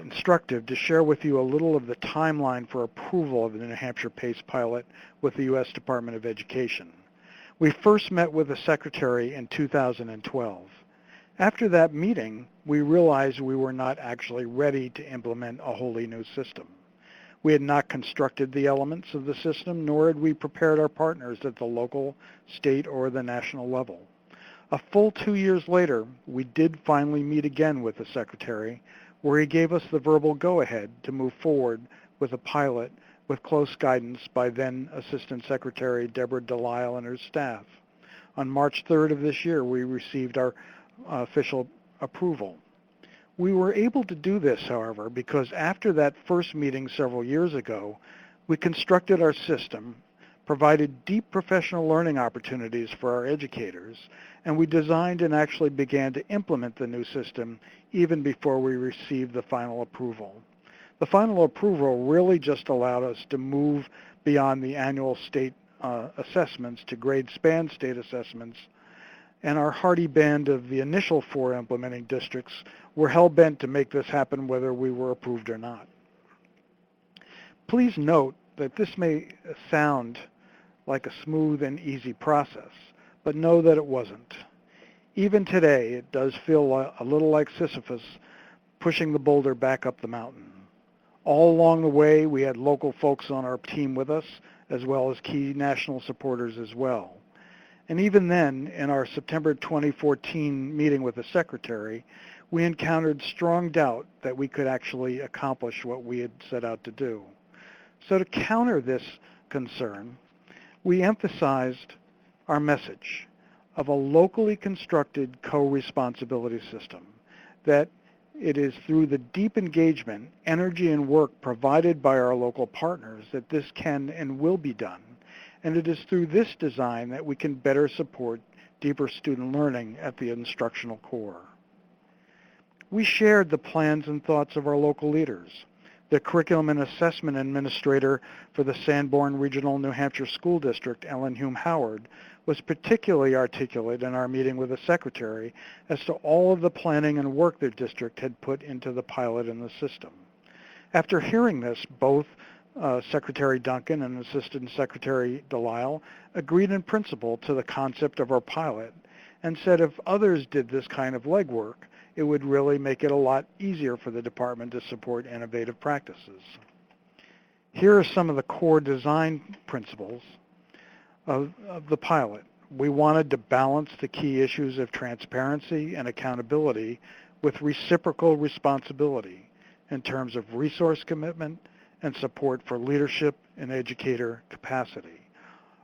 instructive to share with you a little of the timeline for approval of the New Hampshire PACE pilot with the U.S. Department of Education. We first met with the Secretary in 2012. After that meeting, we realized we were not actually ready to implement a wholly new system. We had not constructed the elements of the system, nor had we prepared our partners at the local, state, or the national level. A full 2 years later, we did finally meet again with the Secretary, where he gave us the verbal go-ahead to move forward with a pilot with close guidance by then Assistant Secretary Deborah Delisle and her staff. On March 3rd of this year, we received our official approval. We were able to do this, however, because after that first meeting several years ago, we constructed our system, provided deep professional learning opportunities for our educators, and we designed and actually began to implement the new system even before we received the final approval. The final approval really just allowed us to move beyond the annual state assessments to grade span state assessments, and our hardy band of the initial 4 implementing districts were hell-bent to make this happen whether we were approved or not. Please note that this may sound like a smooth and easy process, but know that it wasn't. Even today, it does feel a little like Sisyphus pushing the boulder back up the mountain. All along the way, we had local folks on our team with us, as well as key national supporters as well. And even then, in our September 2014 meeting with the Secretary, we encountered strong doubt that we could actually accomplish what we had set out to do. So to counter this concern, we emphasized our message of a locally constructed co-responsibility system, that it is through the deep engagement, energy, and work provided by our local partners that this can and will be done. And it is through this design that we can better support deeper student learning at the instructional core. We shared the plans and thoughts of our local leaders. The Curriculum and Assessment Administrator for the Sanborn Regional New Hampshire School District, Ellen Hume Howard, was particularly articulate in our meeting with the Secretary as to all of the planning and work their district had put into the pilot and the system. After hearing this, both Secretary Duncan and Assistant Secretary Delisle agreed in principle to the concept of our pilot and said if others did this kind of legwork, it would really make it a lot easier for the department to support innovative practices. Here are some of the core design principles of the pilot. We wanted to balance the key issues of transparency and accountability with reciprocal responsibility in terms of resource commitment and support for leadership and educator capacity.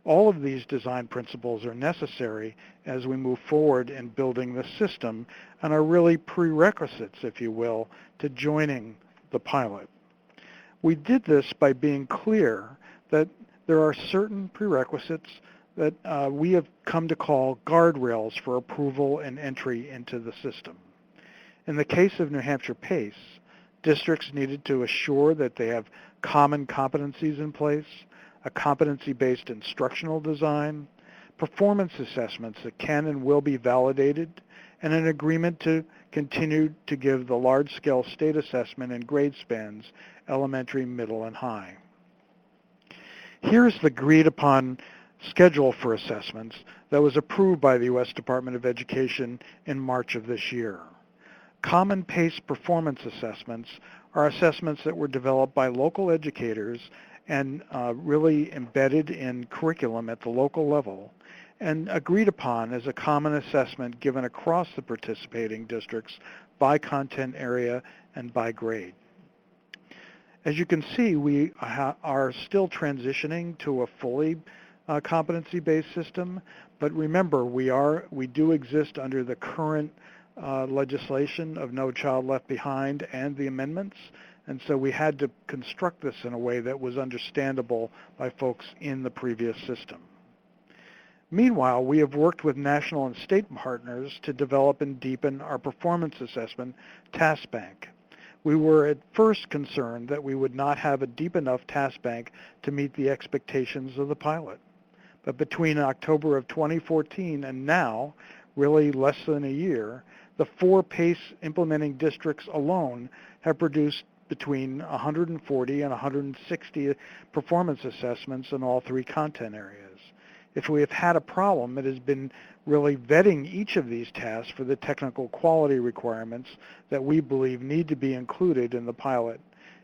All of these design principles are necessary as we move forward in building the system and are really prerequisites, if you will, to joining the pilot. We did this by being clear that there are certain prerequisites that we have come to call guardrails for approval and entry into the system. In the case of New Hampshire PACE, districts needed to assure that they have common competencies in place, a competency-based instructional design, performance assessments that can and will be validated, and an agreement to continue to give the large-scale state assessment and grade spans, elementary, middle, and high. Here's the agreed-upon schedule for assessments that was approved by the U.S. Department of Education in March of this year. Common PACE performance assessments are assessments that were developed by local educators and really embedded in curriculum at the local level and agreed upon as a common assessment given across the participating districts by content area and by grade. As you can see, we are still transitioning to a fully competency-based system, but remember, we do exist under the current legislation of No Child Left Behind and the amendments, and so we had to construct this in a way that was understandable by folks in the previous system. Meanwhile, we have worked with national and state partners to develop and deepen our performance assessment task bank. We were at first concerned that we would not have a deep enough task bank to meet the expectations of the pilot. But between October of 2014 and now, really less than a year, the 4 PACE implementing districts alone have produced between 140 and 160 performance assessments in all 3 content areas. If we have had a problem, it has been really vetting each of these tasks for the technical quality requirements that we believe need to be included in the pilot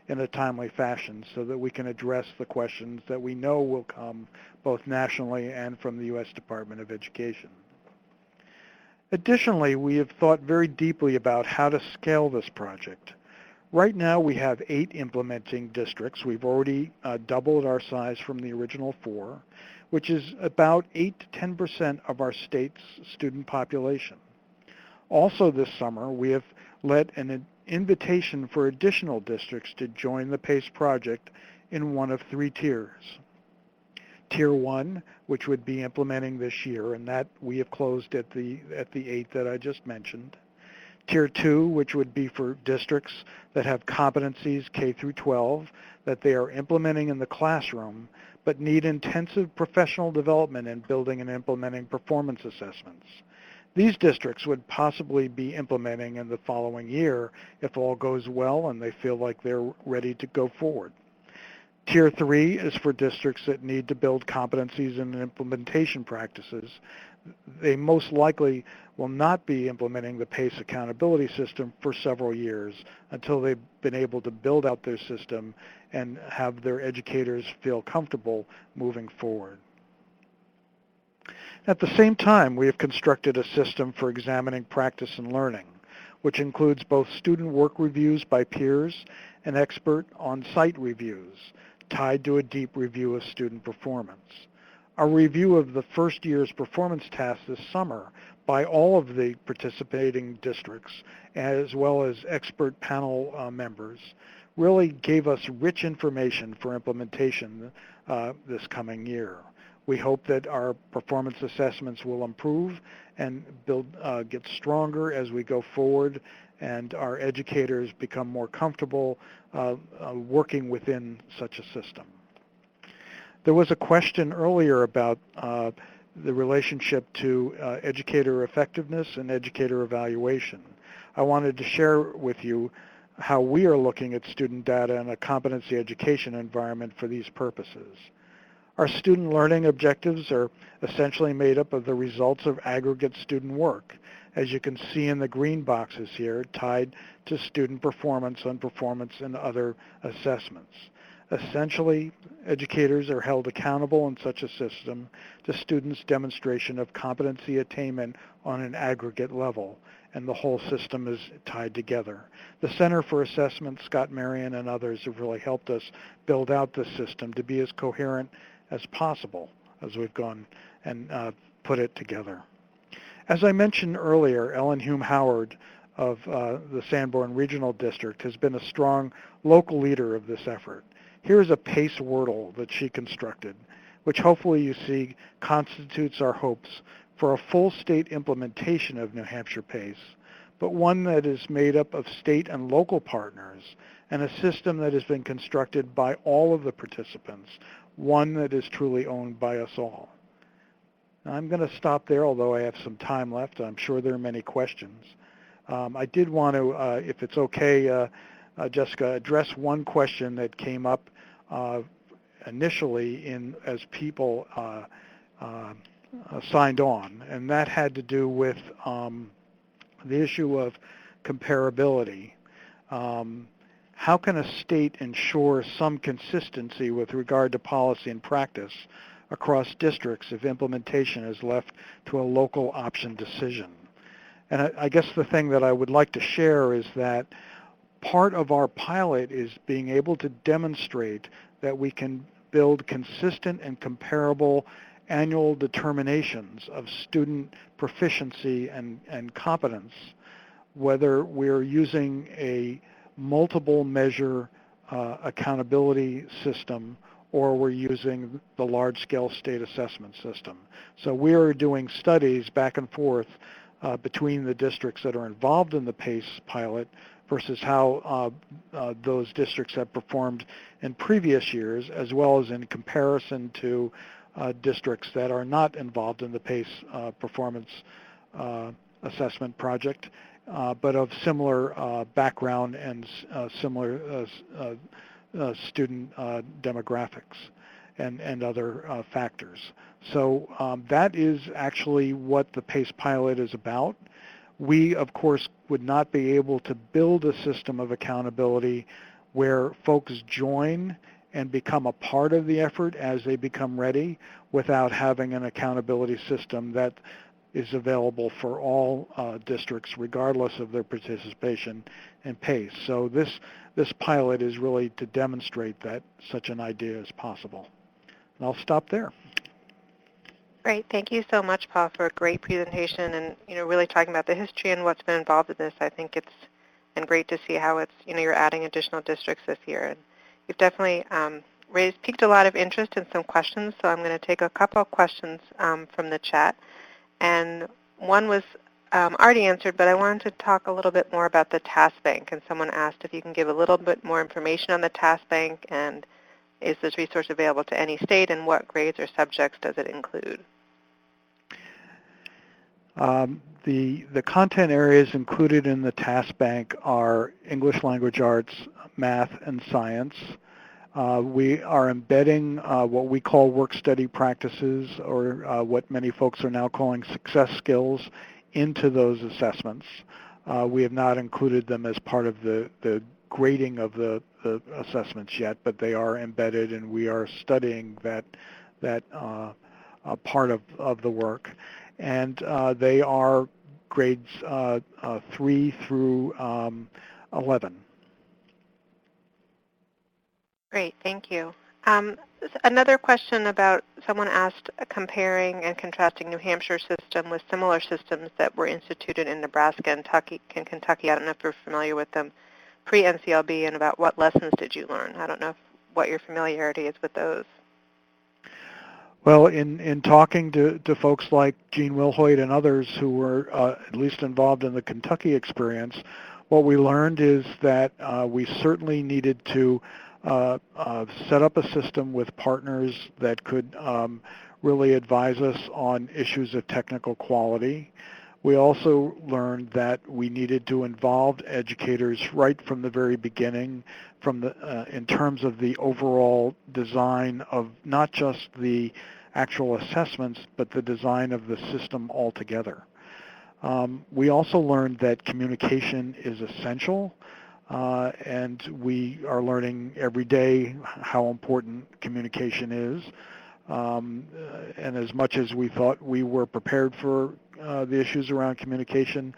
in a timely fashion so that we can address the questions that we know will come both nationally and from the U.S. Department of Education. Additionally, we have thought very deeply about how to scale this project. Right now we have 8 implementing districts. We've already doubled our size from the original 4, which is about 8 to 10% of our state's student population. Also this summer, we have let an invitation for additional districts to join the PACE project in one of 3 tiers. Tier 1, which would be implementing this year, and that we have closed at the 8 that I just mentioned. Tier 2, which would be for districts that have competencies K through 12 that they are implementing in the classroom, but need intensive professional development in building and implementing performance assessments. These districts would possibly be implementing in the following year if all goes well and they feel like they're ready to go forward. Tier 3 is for districts that need to build competencies and implementation practices. They most likely will not be implementing the PACE accountability system for several years until they've been able to build out their system and have their educators feel comfortable moving forward. At the same time, we have constructed a system for examining practice and learning, which includes both student work reviews by peers and expert on-site reviews tied to a deep review of student performance. A review of the first year's performance tasks this summer by all of the participating districts, as well as expert panel members, really gave us rich information for implementation this coming year. We hope that our performance assessments will improve and get stronger as we go forward, and our educators become more comfortable working within such a system. There was a question earlier about the relationship to educator effectiveness and educator evaluation. I wanted to share with you how we are looking at student data in a competency education environment for these purposes. Our student learning objectives are essentially made up of the results of aggregate student work, as you can see in the green boxes here, tied to student performance on performance and other assessments. Essentially, educators are held accountable in such a system to students' demonstration of competency attainment on an aggregate level, and the whole system is tied together. The Center for Assessment, Scott Marion and others have really helped us build out this system to be as coherent as possible as we've gone and put it together. As I mentioned earlier, Ellen Hume Howard of the Sanborn Regional District has been a strong local leader of this effort. Here's a PACE wordle that she constructed, which hopefully you see constitutes our hopes for a full state implementation of New Hampshire PACE, but one that is made up of state and local partners and a system that has been constructed by all of the participants, one that is truly owned by us all. Now, I'm going to stop there, although I have some time left. I'm sure there are many questions. I did want to, if it's okay, Jessica, address one question that came up initially as people signed on, and that had to do with the issue of comparability. How can a state ensure some consistency with regard to policy and practice across districts if implementation is left to a local option decision? And I guess the thing that I would like to share is that part of our pilot is being able to demonstrate that we can build consistent and comparable annual determinations of student proficiency and competence, whether we're using a multiple measure accountability system or we're using the large-scale state assessment system. So we are doing studies back and forth between the districts that are involved in the PACE pilot versus how those districts have performed in previous years, as well as in comparison to districts that are not involved in the PACE performance assessment project, but of similar background and similar student demographics and other factors. So that is actually what the PACE pilot is about. We, of course, would not be able to build a system of accountability where folks join and become a part of the effort as they become ready without having an accountability system that is available for all districts regardless of their participation in PACE. So this pilot is really to demonstrate that such an idea is possible. And I'll stop there. Great. Thank you so much, Paul, for a great presentation and really talking about the history and what's been involved in this. I think it's great to see how it's you're adding additional districts this year. And you've definitely piqued a lot of interest in some questions, so I'm going to take a couple of questions from the chat. And one was already answered, but I wanted to talk a little bit more about the task bank. And someone asked if you can give a little bit more information on the task bank, and is this resource available to any state, and what grades or subjects does it include? The content areas included in the task bank are English language arts, math, and science. We are embedding what we call work-study practices, or what many folks are now calling success skills, into those assessments. We have not included them as part of the grading of the assessments yet, but they are embedded, and we are studying that part of the work. And they are grades 3 through 11. Great, thank you. Another question about someone asked comparing and contrasting New Hampshire system with similar systems that were instituted in Nebraska and Kentucky. I don't know if you're familiar with them pre-NCLB, and about what lessons did you learn? I don't know what your familiarity is with those. Well, in talking to folks like Gene Wilhoit and others who were at least involved in the Kentucky experience, what we learned is that we certainly needed to set up a system with partners that could really advise us on issues of technical quality. We also learned that we needed to involve educators right from the very beginning in terms of the overall design of not just the actual assessments, but the design of the system altogether. We also learned that communication is essential, and we are learning every day how important communication is. And as much as we thought we were prepared for the issues around communication,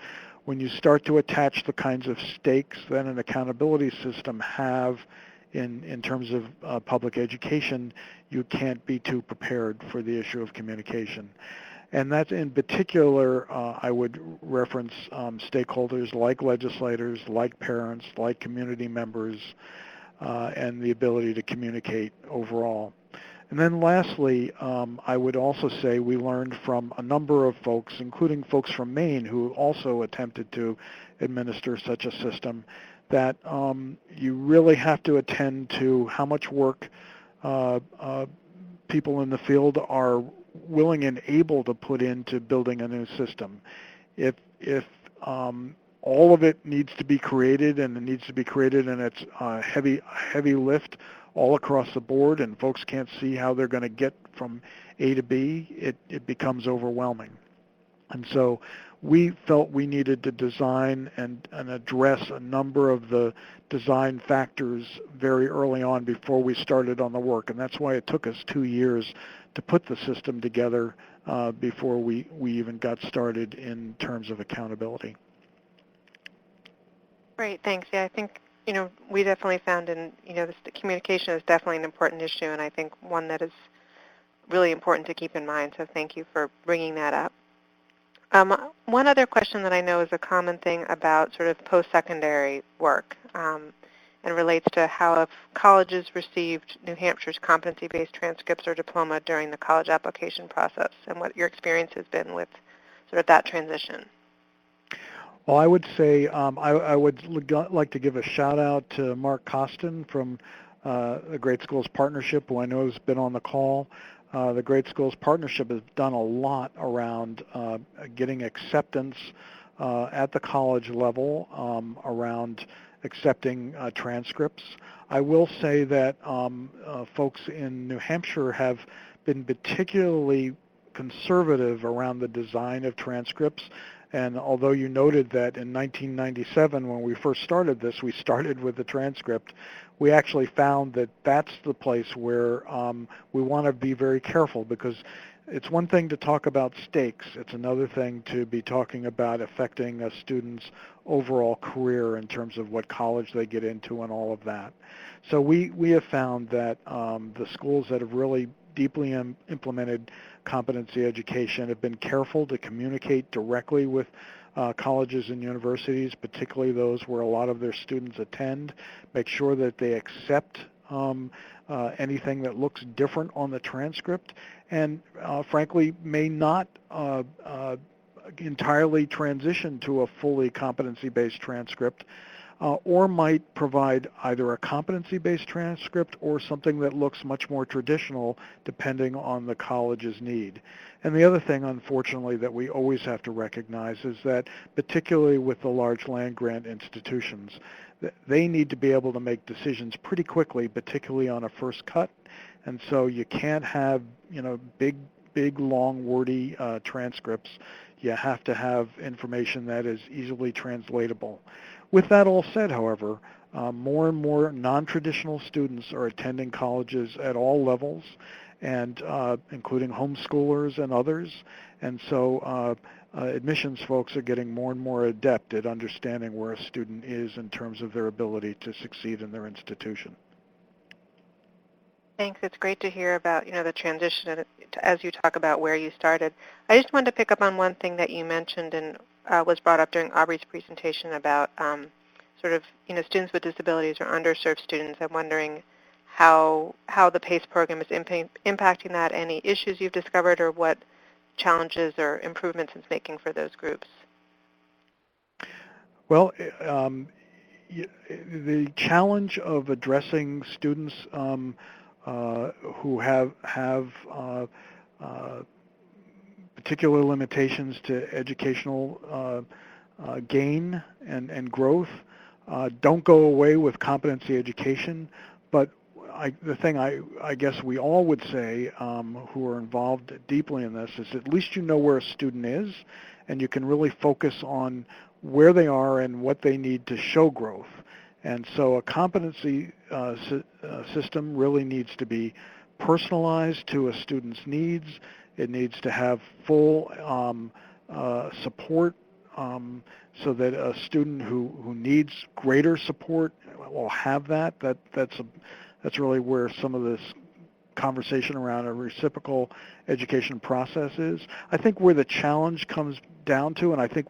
when you start to attach the kinds of stakes that an accountability system have in terms of public education, you can't be too prepared for the issue of communication. And that's in particular, I would reference stakeholders like legislators, like parents, like community members, and the ability to communicate overall. And then lastly, I would also say we learned from a number of folks, including folks from Maine who also attempted to administer such a system, that you really have to attend to how much work people in the field are willing and able to put into building a new system. If all of it needs to be created, and it needs to be created and it's a heavy lift all across the board, and folks can't see how they're going to get from A to B, it becomes overwhelming. And so we felt we needed to design and address a number of the design factors very early on before we started on the work. And that's why it took us 2 years to put the system together before we even got started in terms of accountability. Great, thanks. Yeah, I think we definitely found the communication is definitely an important issue, and I think one that is really important to keep in mind. So thank you for bringing that up. One other question that I know is a common thing about sort of post-secondary work and relates to how if colleges received New Hampshire's competency-based transcripts or diploma during the college application process, and what your experience has been with sort of that transition. Well, I would say I would like to give a shout out to Mark Costin from the Great Schools Partnership, who I know has been on the call. The Great Schools Partnership has done a lot around getting acceptance at the college level around accepting transcripts. I will say that folks in New Hampshire have been particularly conservative around the design of transcripts. And although you noted that in 1997, when we first started this, we started with the transcript, we actually found that that's the place where we want to be very careful, because it's one thing to talk about stakes. It's another thing to be talking about affecting a student's overall career in terms of what college they get into and all of that. So we have found that the schools that have really deeply implemented competency education have been careful to communicate directly with colleges and universities, particularly those where a lot of their students attend, make sure that they accept anything that looks different on the transcript, and frankly may not entirely transition to a fully competency-based transcript, or might provide either a competency-based transcript or something that looks much more traditional depending on the college's need. And the other thing, unfortunately, that we always have to recognize is that, particularly with the large land-grant institutions, they need to be able to make decisions pretty quickly, particularly on a first cut. And so you can't have, big, long, wordy transcripts. You have to have information that is easily translatable. With that all said, however, more and more non-traditional students are attending colleges at all levels, and including homeschoolers and others. And so admissions folks are getting more and more adept at understanding where a student is in terms of their ability to succeed in their institution. Thanks. It's great to hear about the transition as you talk about where you started. I just wanted to pick up on one thing that you mentioned and was brought up during Aubrey's presentation about students with disabilities or underserved students. I'm wondering how the PACE program is impacting that, any issues you've discovered, or what challenges or improvements it's making for those groups. Well, the challenge of addressing students who have particular limitations to educational gain and growth don't go away with competency education, but the thing I guess we all would say who are involved deeply in this is at least you know where a student is, and you can really focus on where they are and what they need to show growth. And so a competency system really needs to be personalized to a student's needs. It needs to have full support so that a student who needs greater support will have that. That's really where some of this conversation around a reciprocal education process is. I think where the challenge comes down to, and I think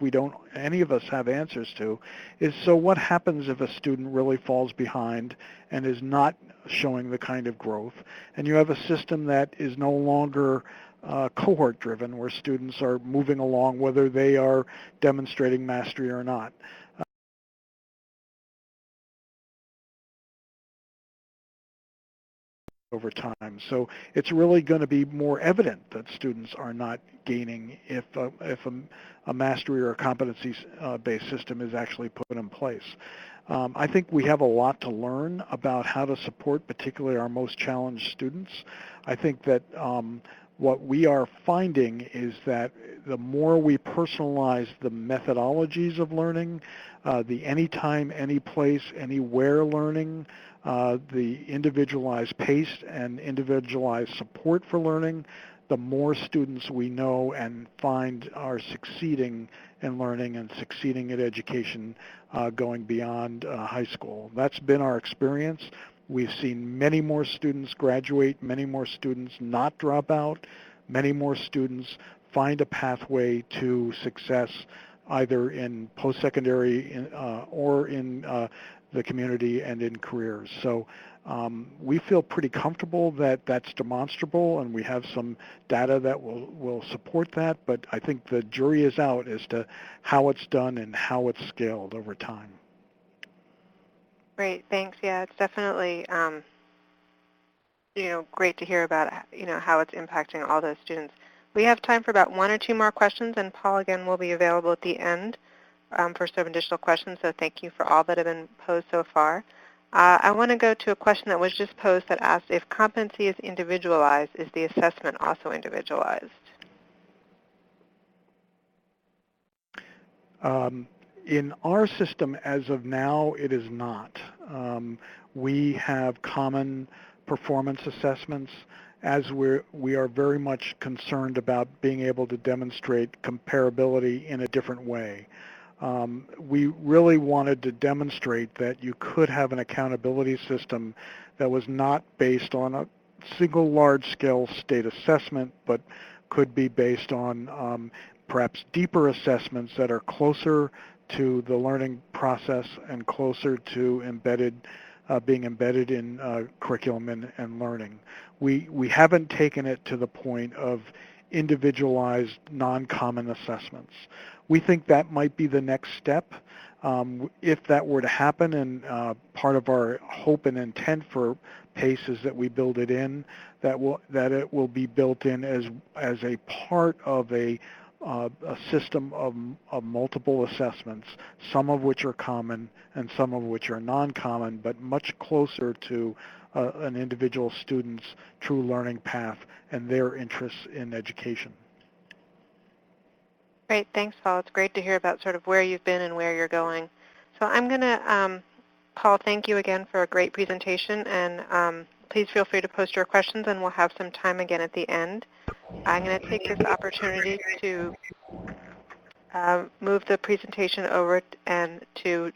any of us have answers to, is so what happens if a student really falls behind and is not showing the kind of growth, and you have a system that is no longer cohort driven, where students are moving along whether they are demonstrating mastery or not. Over time. So it's really going to be more evident that students are not gaining if a mastery or a competency-based system is actually put in place. I think we have a lot to learn about how to support particularly our most challenged students. I think that what we are finding is that the more we personalize the methodologies of learning, the anytime, any place, anywhere learning, the individualized pace and individualized support for learning, the more students we know and find are succeeding in learning and succeeding at education going beyond high school. That's been our experience. We've seen many more students graduate, many more students not drop out, many more students find a pathway to success either in post-secondary or in the community and in careers. So we feel pretty comfortable that that's demonstrable, and we have some data that will support that, but I think the jury is out as to how it's done and how it's scaled over time. Great, thanks. Yeah, it's definitely great to hear about how it's impacting all those students. We have time for about one or two more questions, and Paul again will be available at the end for some additional questions. So thank you for all that have been posed so far. I want to go to a question that was just posed that asked if competency is individualized, is the assessment also individualized? In our system, as of now, it is not. We have common performance assessments, as we are very much concerned about being able to demonstrate comparability in a different way. We really wanted to demonstrate that you could have an accountability system that was not based on a single large-scale state assessment, but could be based on perhaps deeper assessments that are closer to the learning process and closer to being embedded in curriculum and learning. We haven't taken it to the point of individualized non-common assessments. We think that might be the next step. If that were to happen, and part of our hope and intent for PACE is that we build it in, that it will be built in as a part of a system of multiple assessments, some of which are common and some of which are non-common, but much closer to an individual student's true learning path and their interests in education. Great, thanks, Paul. It's great to hear about sort of where you've been and where you're going. So I'm going to, Paul, thank you again for a great presentation, and please feel free to post your questions, and we'll have some time again at the end. I'm going to take this opportunity to move the presentation over to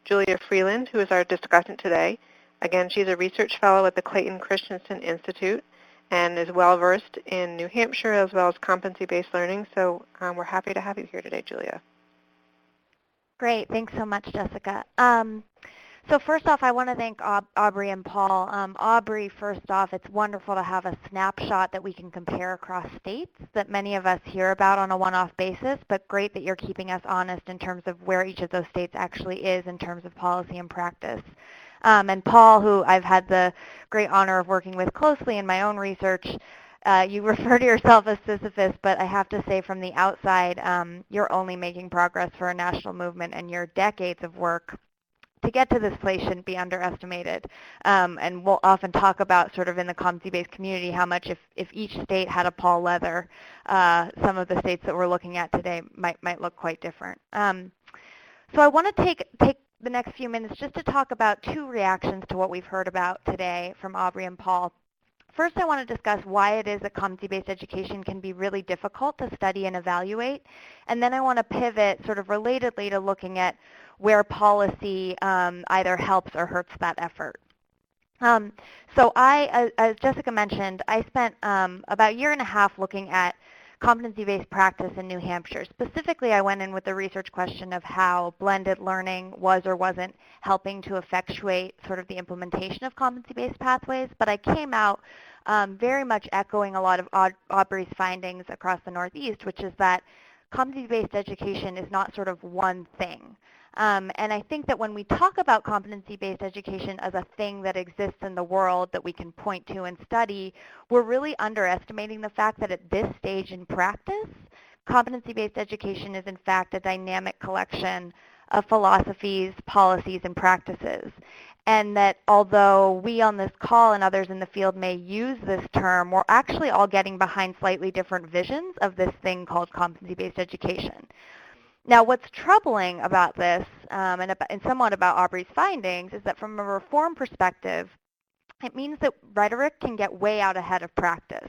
Julia Freeland, who is our discussant today. Again, she's a research fellow at the Clayton Christensen Institute and is well-versed in New Hampshire as well as competency-based learning. So we're happy to have you here today, Julia. Great. Thanks so much, Jessica. So first off, I want to thank Aubrey and Paul. Aubrey, first off, it's wonderful to have a snapshot that we can compare across states that many of us hear about on a one-off basis, but great that you're keeping us honest in terms of where each of those states actually is in terms of policy and practice. And Paul, who I've had the great honor of working with closely in my own research, you refer to yourself as Sisyphus, but I have to say from the outside, you're only making progress for a national movement, and your decades of work to get to this place shouldn't be underestimated. And we'll often talk about sort of in the competency-based community how much if each state had a Paul Leather, some of the states that we're looking at today might look quite different. So I want to take the next few minutes just to talk about two reactions to what we've heard about today from Aubrey and Paul. First, I want to discuss why it is that competency-based education can be really difficult to study and evaluate. And then I want to pivot sort of relatedly to looking at where policy either helps or hurts that effort. So as Jessica mentioned, I spent about a year and a half looking at competency-based practice in New Hampshire. Specifically, I went in with the research question of how blended learning was or wasn't helping to effectuate sort of the implementation of competency-based pathways, but I came out very much echoing a lot of Aubrey's findings across the Northeast, which is that competency-based education is not sort of one thing. And I think that when we talk about competency-based education as a thing that exists in the world that we can point to and study, we're really underestimating the fact that at this stage in practice, competency-based education is in fact a dynamic collection of philosophies, policies, and practices. And that although we on this call and others in the field may use this term, we're actually all getting behind slightly different visions of this thing called competency-based education. Now, what's troubling about this, and somewhat about Aubrey's findings, is that from a reform perspective, it means that rhetoric can get way out ahead of practice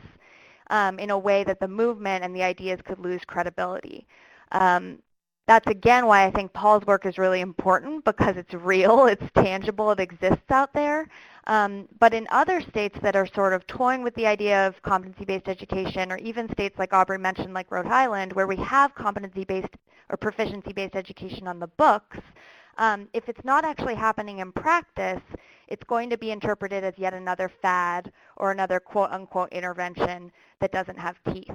in a way that the movement and the ideas could lose credibility. That's, again, why I think Paul's work is really important, because it's real, it's tangible, it exists out there. But in other states that are sort of toying with the idea of competency-based education, or even states like Aubrey mentioned, like Rhode Island, where we have competency-based or proficiency-based education on the books, if it's not actually happening in practice, it's going to be interpreted as yet another fad or another quote-unquote intervention that doesn't have teeth.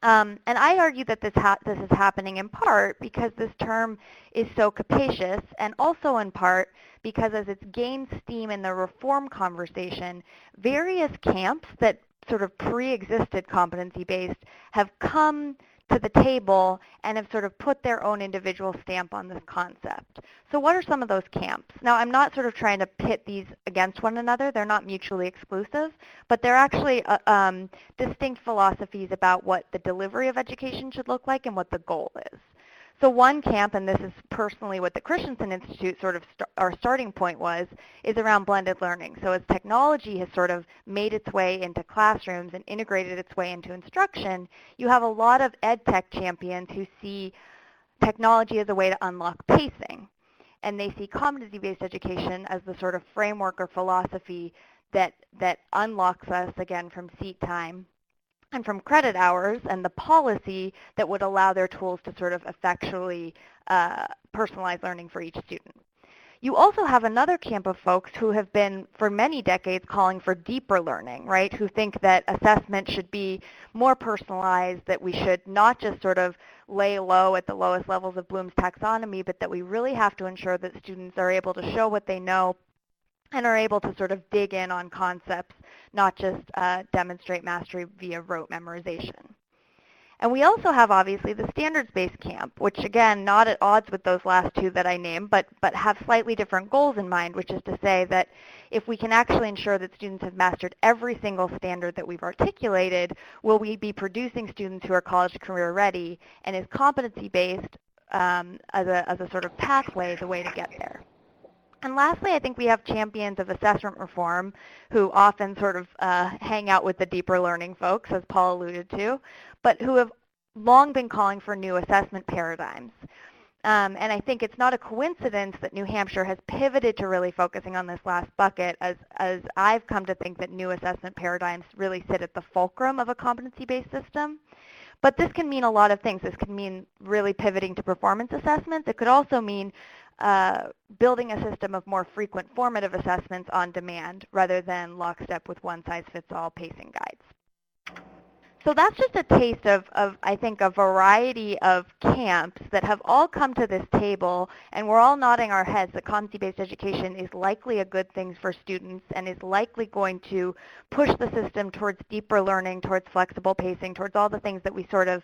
And I argue that this is happening in part because this term is so capacious, and also in part because as it's gained steam in the reform conversation, various camps that sort of pre-existed competency-based have come to the table and have sort of put their own individual stamp on this concept. So what are some of those camps? Now, I'm not sort of trying to pit these against one another. They're not mutually exclusive, but they're actually distinct philosophies about what the delivery of education should look like and what the goal is. So one camp, and this is personally what the Christensen Institute sort of our starting point was, is around blended learning. So as technology has sort of made its way into classrooms and integrated its way into instruction, you have a lot of ed tech champions who see technology as a way to unlock pacing. And they see competency-based education as the sort of framework or philosophy that unlocks us, again, from seat time and from credit hours, and the policy that would allow their tools to sort of effectually personalize learning for each student. You also have another camp of folks who have been, for many decades, calling for deeper learning, right, who think that assessment should be more personalized, that we should not just sort of lay low at the lowest levels of Bloom's taxonomy, but that we really have to ensure that students are able to show what they know and are able to sort of dig in on concepts, not just demonstrate mastery via rote memorization. And we also have, obviously, the standards-based camp, which, again, not at odds with those last two that I named, but have slightly different goals in mind, which is to say that if we can actually ensure that students have mastered every single standard that we've articulated, will we be producing students who are college career ready, and is competency-based as a sort of pathway the way to get there? And lastly, I think we have champions of assessment reform who often sort of hang out with the deeper learning folks, as Paul alluded to, but who have long been calling for new assessment paradigms. And I think it's not a coincidence that New Hampshire has pivoted to really focusing on this last bucket, as I've come to think that new assessment paradigms really sit at the fulcrum of a competency-based system. But this can mean a lot of things. This can mean really pivoting to performance assessments. It could also mean building a system of more frequent formative assessments on demand rather than lockstep with one-size-fits-all pacing guides. So that's just a taste of, I think, a variety of camps that have all come to this table, and we're all nodding our heads that competency-based education is likely a good thing for students and is likely going to push the system towards deeper learning, towards flexible pacing, towards all the things that we sort of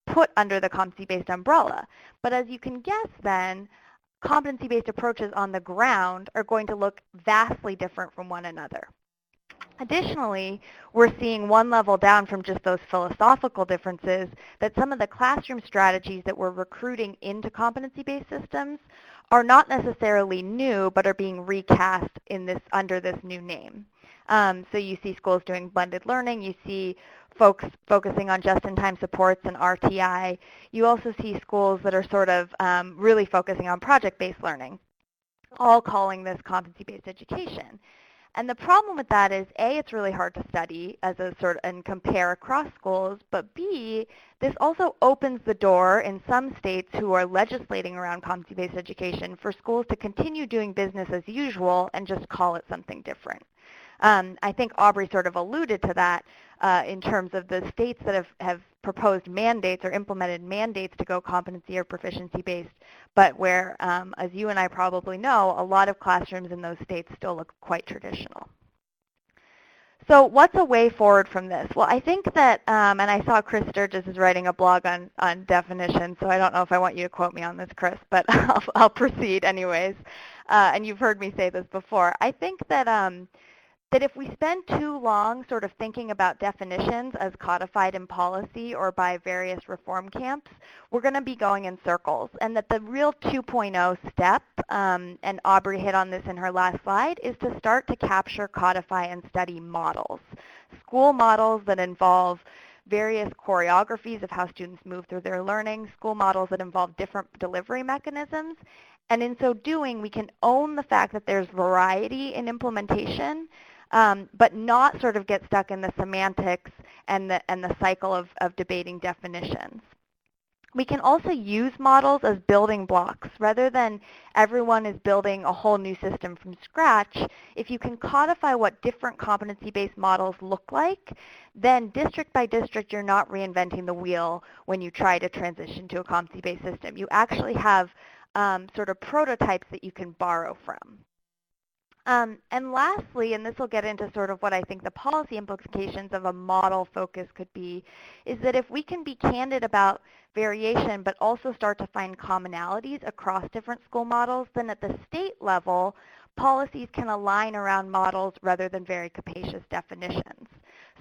put under the competency-based umbrella. But as you can guess then, competency-based approaches on the ground are going to look vastly different from one another. Additionally, we're seeing one level down from just those philosophical differences that some of the classroom strategies that we're recruiting into competency-based systems are not necessarily new, but are being recast in this, under this new name. So you see schools doing blended learning. You see folks focusing on just-in-time supports and RTI. You also see schools that are sort of really focusing on project-based learning, all calling this competency-based education. And the problem with that is, A, it's really hard to study as a sort of, and compare across schools, but B, this also opens the door in some states who are legislating around competency-based education for schools to continue doing business as usual and just call it something different. I think Aubrey sort of alluded to that in terms of the states that have proposed mandates or implemented mandates to go competency or proficiency-based, but where, as you and I probably know, a lot of classrooms in those states still look quite traditional. So what's a way forward from this? Well, I think that, and I saw Chris Sturgis is writing a blog on definition, so I don't know if I want you to quote me on this, Chris, but I'll proceed anyways. And you've heard me say this before. I think that that if we spend too long sort of thinking about definitions as codified in policy or by various reform camps, we're going to be going in circles. And that the real 2.0 step, and Aubrey hit on this in her last slide, is to start to capture, codify, and study models. School models that involve various choreographies of how students move through their learning, school models that involve different delivery mechanisms. And in so doing, we can own the fact that there's variety in implementation, but not sort of get stuck in the semantics and the cycle of debating definitions. We can also use models as building blocks. Rather than everyone is building a whole new system from scratch, if you can codify what different competency-based models look like, then district by district, you're not reinventing the wheel when you try to transition to a competency-based system. You actually have sort of prototypes that you can borrow from. And lastly, and this will get into sort of what I think the policy implications of a model focus could be, is that if we can be candid about variation but also start to find commonalities across different school models, then at the state level, policies can align around models rather than very capacious definitions.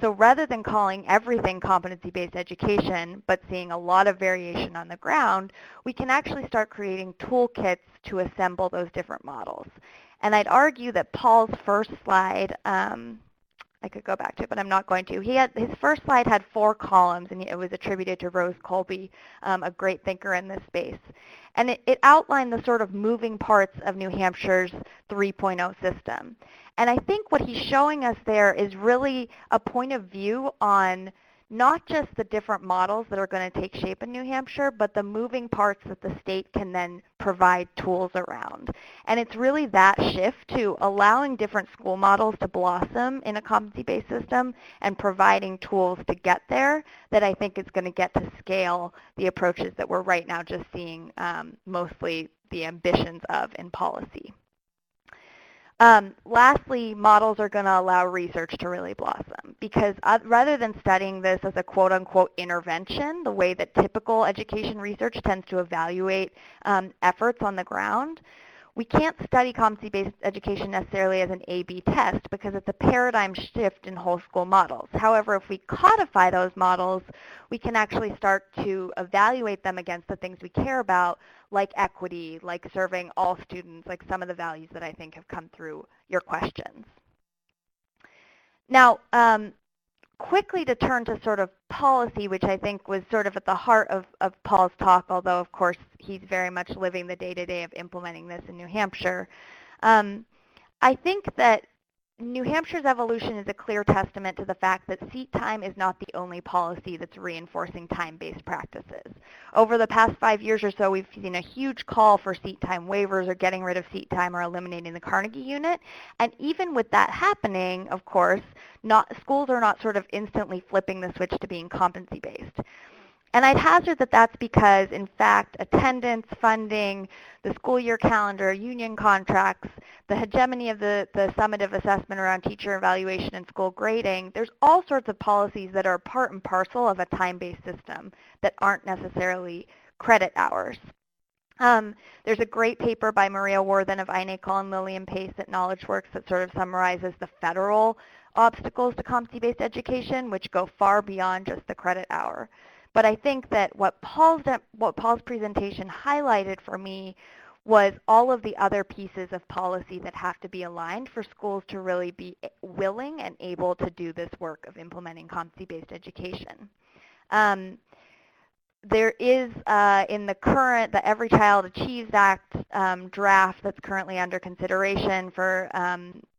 So rather than calling everything competency-based education but seeing a lot of variation on the ground, we can actually start creating toolkits to assemble those different models. And I'd argue that Paul's first slide, I could go back to it, but I'm not going to. His first slide had 4 columns, and it was attributed to Rose Colby, a great thinker in this space. And it outlined the sort of moving parts of New Hampshire's 3.0 system. And I think what he's showing us there is really a point of view on not just the different models that are going to take shape in New Hampshire, but the moving parts that the state can then provide tools around. And it's really that shift to allowing different school models to blossom in a competency-based system and providing tools to get there that I think is going to get to scale the approaches that we're right now just seeing mostly the ambitions of in policy. Lastly, models are going to allow research to really blossom because rather than studying this as a quote-unquote intervention, the way that typical education research tends to evaluate efforts on the ground, we can't study competency-based education necessarily as an A/B test because it's a paradigm shift in whole school models. However, if we codify those models, we can actually start to evaluate them against the things we care about, like equity, like serving all students, like some of the values that I think have come through your questions. Now, quickly to turn to sort of policy, which I think was sort of at the heart of Paul's talk, although of course he's very much living the day-to-day of implementing this in New Hampshire. I think that New Hampshire's evolution is a clear testament to the fact that seat time is not the only policy that's reinforcing time-based practices. Over the past 5 years or so, we've seen a huge call for seat time waivers or getting rid of seat time or eliminating the Carnegie unit. And even with that happening, of course, schools are not sort of instantly flipping the switch to being competency-based. And I'd hazard that that's because, in fact, attendance, funding, the school year calendar, union contracts, the hegemony of the summative assessment around teacher evaluation and school grading, there's all sorts of policies that are part and parcel of a time-based system that aren't necessarily credit hours. There's a great paper by Maria Worthen of INACOL and Lillian Pace at KnowledgeWorks that sort of summarizes the federal obstacles to competency-based education, which go far beyond just the credit hour. But I think that what Paul's presentation highlighted for me was all of the other pieces of policy that have to be aligned for schools to really be willing and able to do this work of implementing competency-based education. There is in the Every Child Achieves Act draft that's currently under consideration for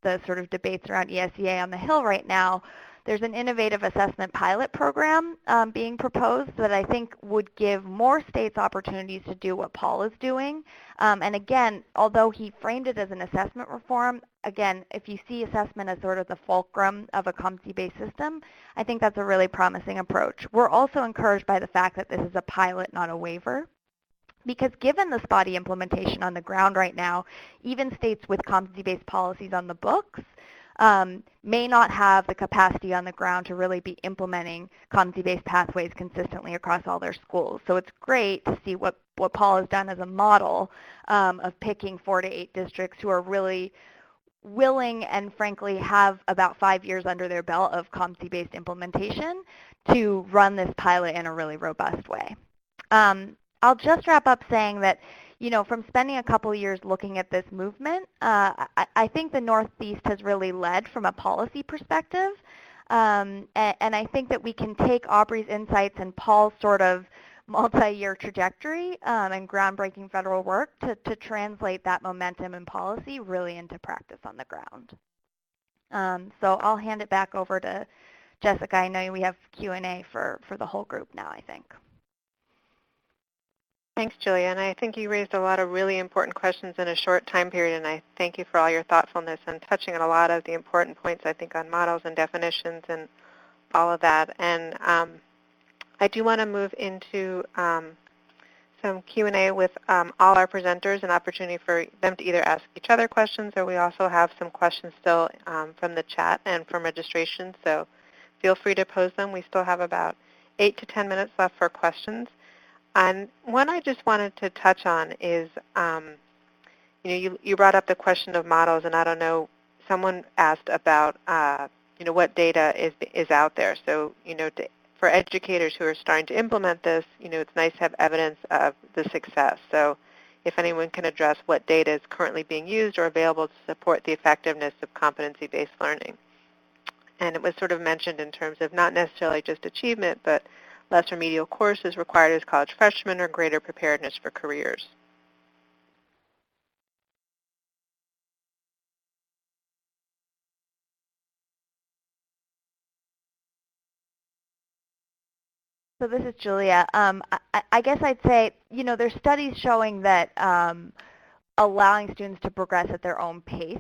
the sort of debates around ESEA on the Hill right now. There's an innovative assessment pilot program being proposed that I think would give more states opportunities to do what Paul is doing. And again, although he framed it as an assessment reform, again, if you see assessment as sort of the fulcrum of a competency-based system, I think that's a really promising approach. We're also encouraged by the fact that this is a pilot, not a waiver. Because given the spotty implementation on the ground right now, even states with competency-based policies on the books may not have the capacity on the ground to really be implementing competency-based pathways consistently across all their schools. So it's great to see what Paul has done as a model of picking 4 to 8 districts who are really willing and frankly have about 5 years under their belt of competency-based implementation to run this pilot in a really robust way. I'll just wrap up saying that, you know, from spending a couple of years looking at this movement, I think the Northeast has really led from a policy perspective. And I think that we can take Aubrey's insights and Paul's sort of multi-year trajectory and groundbreaking federal work to translate that momentum and policy really into practice on the ground. So I'll hand it back over to Jessica. I know we have Q&A for the whole group now, I think. Thanks, Julia. And I think you raised a lot of really important questions in a short time period, and I thank you for all your thoughtfulness and touching on a lot of the important points, I think, on models and definitions and all of that. And I do want to move into some Q&A with all our presenters, an opportunity for them to either ask each other questions, or we also have some questions still from the chat and from registration, so feel free to pose them. We still have about 8 to 10 minutes left for questions. And one I just wanted to touch on is, you brought up the question of models, and I don't know, someone asked about, what data is out there. So, for educators who are starting to implement this, it's nice to have evidence of the success. So if anyone can address what data is currently being used or available to support the effectiveness of competency-based learning. And it was sort of mentioned in terms of not necessarily just achievement, but less remedial courses required as college freshmen or greater preparedness for careers. So this is Julia. I guess I'd say, there's studies showing that allowing students to progress at their own pace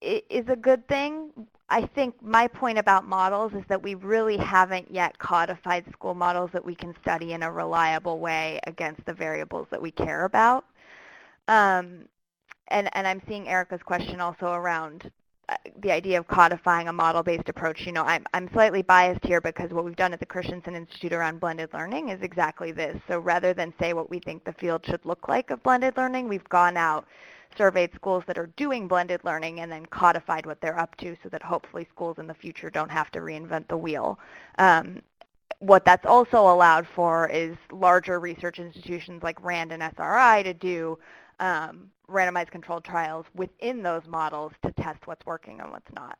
is a good thing. I think my point about models is that we really haven't yet codified school models that we can study in a reliable way against the variables that we care about. And I'm seeing Erica's question also around the idea of codifying a model-based approach. I'm slightly biased here because what we've done at the Christensen Institute around blended learning is exactly this. So rather than say what we think the field should look like of blended learning, we've gone out, surveyed schools that are doing blended learning, and then codified what they're up to so that hopefully schools in the future don't have to reinvent the wheel. What that's also allowed for is larger research institutions like RAND and SRI to do randomized controlled trials within those models to test what's working and what's not.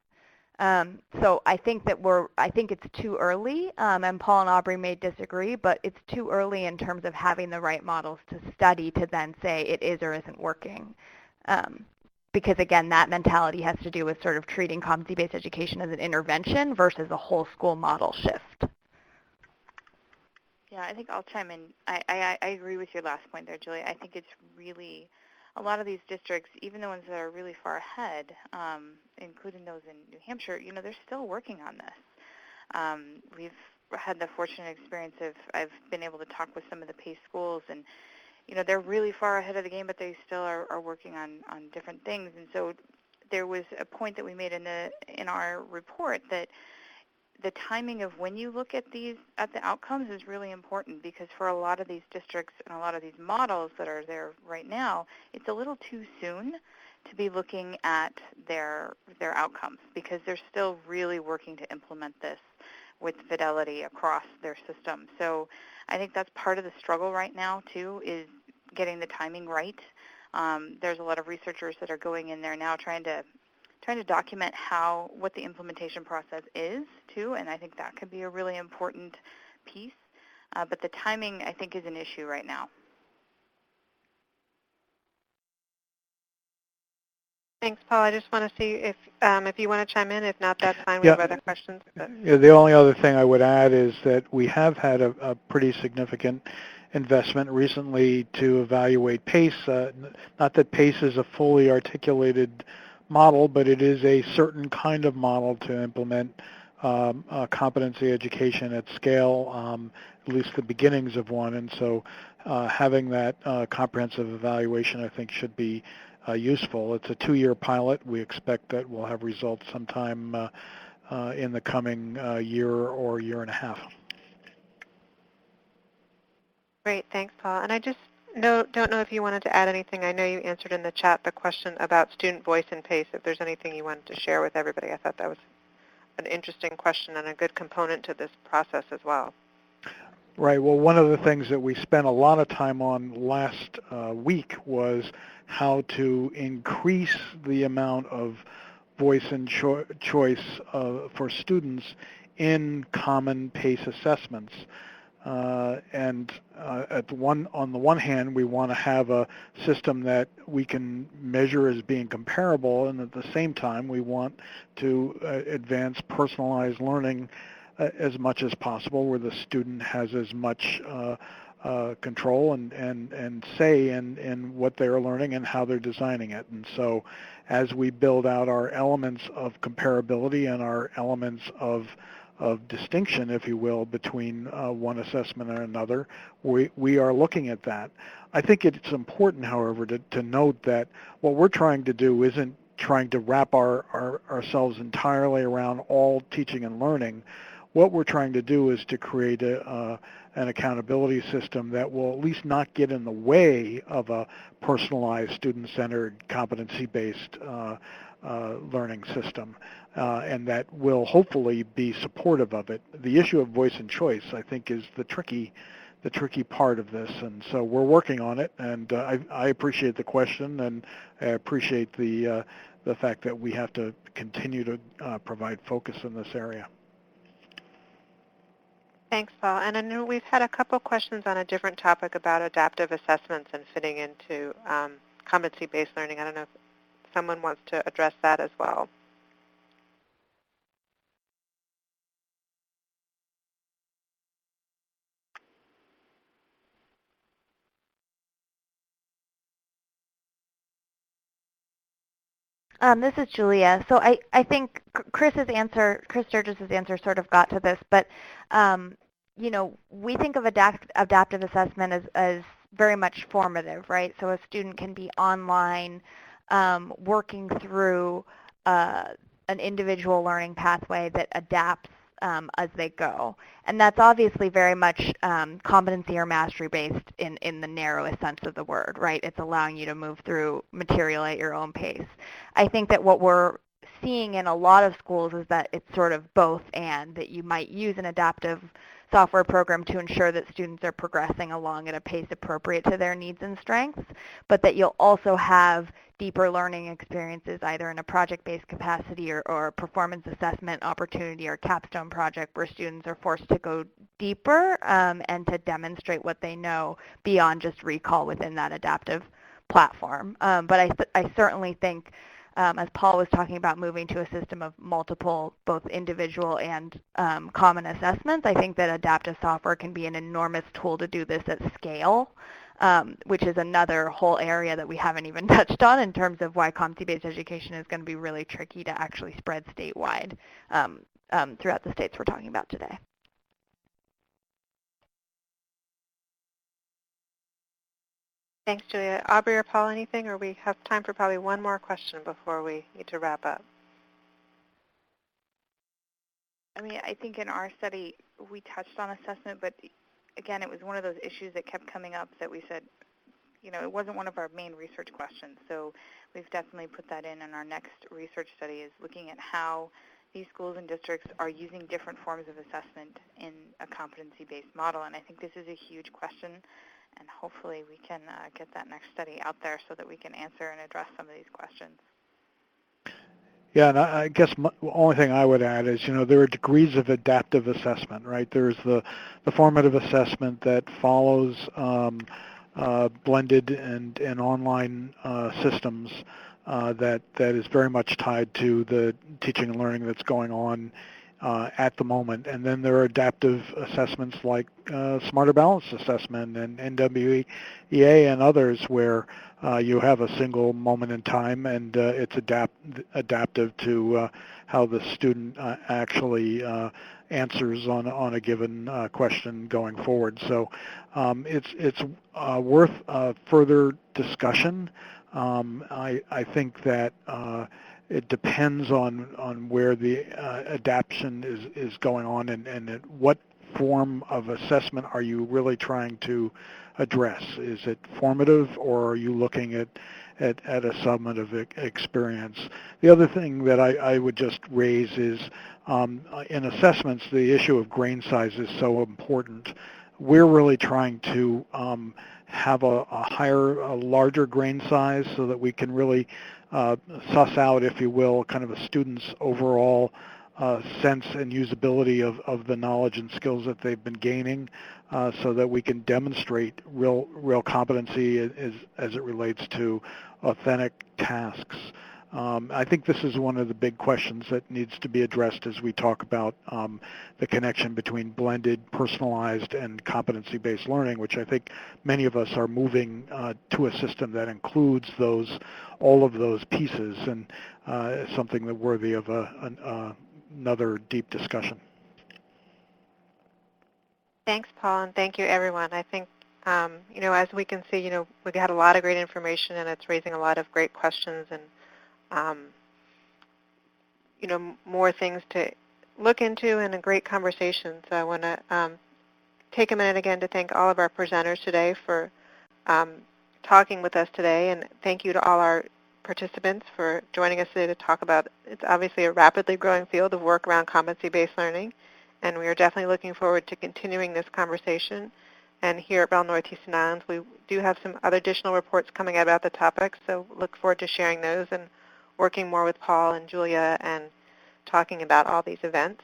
So I think it's too early, and Paul and Aubrey may disagree, but it's too early in terms of having the right models to study to then say it is or isn't working. because again, that mentality has to do with sort of treating competency-based education as an intervention versus a whole school model shift. Yeah, I think I'll chime in. I agree with your last point there, Julie. I think it's really, a lot of these districts, even the ones that are really far ahead, including those in New Hampshire, they're still working on this. We've had the fortunate experience of, I've been able to talk with some of the PACE schools, and they're really far ahead of the game, but they still are working on different things. And so there was a point that we made in our report that the timing of when you look at the outcomes is really important, because for a lot of these districts and a lot of these models that are there right now, it's a little too soon to be looking at their outcomes, because they're still really working to implement this with fidelity across their system. So I think that's part of the struggle right now too, is getting the timing right. There's a lot of researchers that are going in there now trying to document what the implementation process is too, and I think that could be a really important piece. But the timing, I think, is an issue right now. Thanks, Paul. I just want to see if you want to chime in. If not, that's fine. We have other questions. Yeah, the only other thing I would add is that we have had a pretty significant investment recently to evaluate PACE. Not that PACE is a fully articulated model, but it is a certain kind of model to implement competency education at scale, at least the beginnings of one. And so having that comprehensive evaluation, I think, should be useful. It's a 2-year pilot. We expect that we'll have results sometime in the coming year or year and a half. Great, thanks, Paul. And I just don't know if you wanted to add anything. I know you answered in the chat the question about student voice and PACE. If there's anything you wanted to share with everybody, I thought that was an interesting question and a good component to this process as well. Right. Well, one of the things that we spent a lot of time on last week was how to increase the amount of voice and choice for students in common PACE assessments. On the one hand, we want to have a system that we can measure as being comparable, and at the same time, we want to advance personalized learning as much as possible, where the student has as much control and say in what they're learning and how they're designing it. And so as we build out our elements of comparability and our elements of distinction, if you will, between one assessment and another, we are looking at that. I think it's important, however, to note that what we're trying to do isn't trying to wrap ourselves entirely around all teaching and learning. What we're trying to do is to create an accountability system that will at least not get in the way of a personalized, student-centered, competency-based learning system, and that will hopefully be supportive of it. The issue of voice and choice, I think, is the tricky part of this, and so we're working on it. And I appreciate the question, and I appreciate the fact that we have to continue to provide focus in this area. Thanks, Paul. And I know we've had a couple questions on a different topic about adaptive assessments and fitting into competency-based learning. I don't know if someone wants to address that as well. This is Julia. So I think Chris Sturgis's answer sort of got to this, but we think of adaptive assessment as very much formative, right? So a student can be online working through an individual learning pathway that adapts as they go. And that's obviously very much competency or mastery based in the narrowest sense of the word, right? It's allowing you to move through material at your own pace. I think that what we're seeing in a lot of schools is that it's sort of both and, that you might use an adaptive software program to ensure that students are progressing along at a pace appropriate to their needs and strengths, but that you'll also have deeper learning experiences either in a project-based capacity or a performance assessment opportunity or capstone project where students are forced to go deeper and to demonstrate what they know beyond just recall within that adaptive platform. But I certainly think, as Paul was talking about moving to a system of multiple, both individual and common assessments, I think that adaptive software can be an enormous tool to do this at scale, which is another whole area that we haven't even touched on in terms of why competency-based education is going to be really tricky to actually spread statewide throughout the states we're talking about today. Thanks, Julia. Aubrey or Paul, anything? Or we have time for probably one more question before we need to wrap up. I mean, I think in our study we touched on assessment, but again, it was one of those issues that kept coming up that we said, you know, it wasn't one of our main research questions. So we've definitely put that in our next research study, is looking at how these schools and districts are using different forms of assessment in a competency-based model. And I think this is a huge question, and hopefully we can get that next study out there so that we can answer and address some of these questions. Yeah, and I guess the only thing I would add is, you know, there are degrees of adaptive assessment, right? There's the formative assessment that follows blended and online systems that is very much tied to the teaching and learning that's going on at the moment. And then there are adaptive assessments like Smarter Balanced Assessment and NWEA and others where you have a single moment in time, and it's adaptive to how the student actually answers on a given question going forward. So it's worth further discussion. I think that it depends on where the adaptation is going on, and at what form of assessment are you really trying to address? Is it formative, or are you looking at a summative experience? The other thing that I would just raise is in assessments, the issue of grain size is so important. We're really trying to have a larger grain size so that we can really suss out, if you will, kind of a student's overall sense and usability of the knowledge and skills that they've been gaining, so that we can demonstrate real competency as it relates to authentic tasks. I think this is one of the big questions that needs to be addressed as we talk about the connection between blended, personalized, and competency-based learning, which I think many of us are moving to a system that includes all of those pieces, and something that worthy of another deep discussion. Thanks, Paul, and thank you, everyone. I think, you know, as we can see, you know, we got a lot of great information, and it's raising a lot of great questions and, you know, more things to look into, and a great conversation. So I want to take a minute again to thank all of our presenters today for talking with us today, and thank you to all our participants for joining us today to talk about, it's obviously a rapidly growing field of work around competency-based learning, and we are definitely looking forward to continuing this conversation. And here at REL Northeast Islands, we do have some other additional reports coming out about the topic, so look forward to sharing those and working more with Paul and Julia and talking about all these events.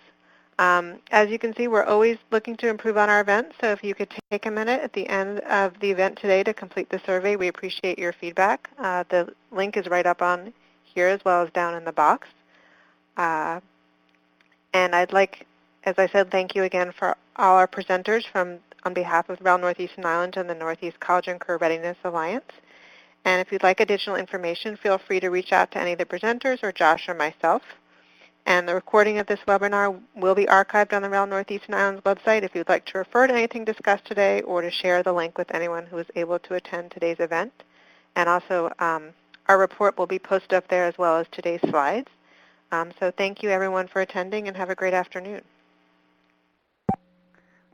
As you can see, we're always looking to improve on our events, so if you could take a minute at the end of the event today to complete the survey, we appreciate your feedback. The link is right up on here as well as down in the box. And I'd like, as I said, thank you again for all our presenters on behalf of REL Northeast Islands and the Northeast College and Career Readiness Alliance. And if you'd like additional information, feel free to reach out to any of the presenters or Josh or myself. And the recording of this webinar will be archived on the REL Northeast Islands website if you'd like to refer to anything discussed today or to share the link with anyone who was able to attend today's event. And also, our report will be posted up there as well as today's slides. So thank you, everyone, for attending, and have a great afternoon.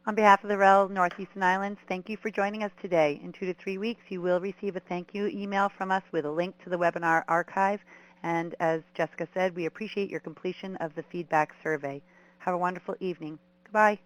On behalf of the REL Northeast Islands, thank you for joining us today. In 2 to 3 weeks, you will receive a thank you email from us with a link to the webinar archive. And as Jessica said, we appreciate your completion of the feedback survey. Have a wonderful evening. Goodbye.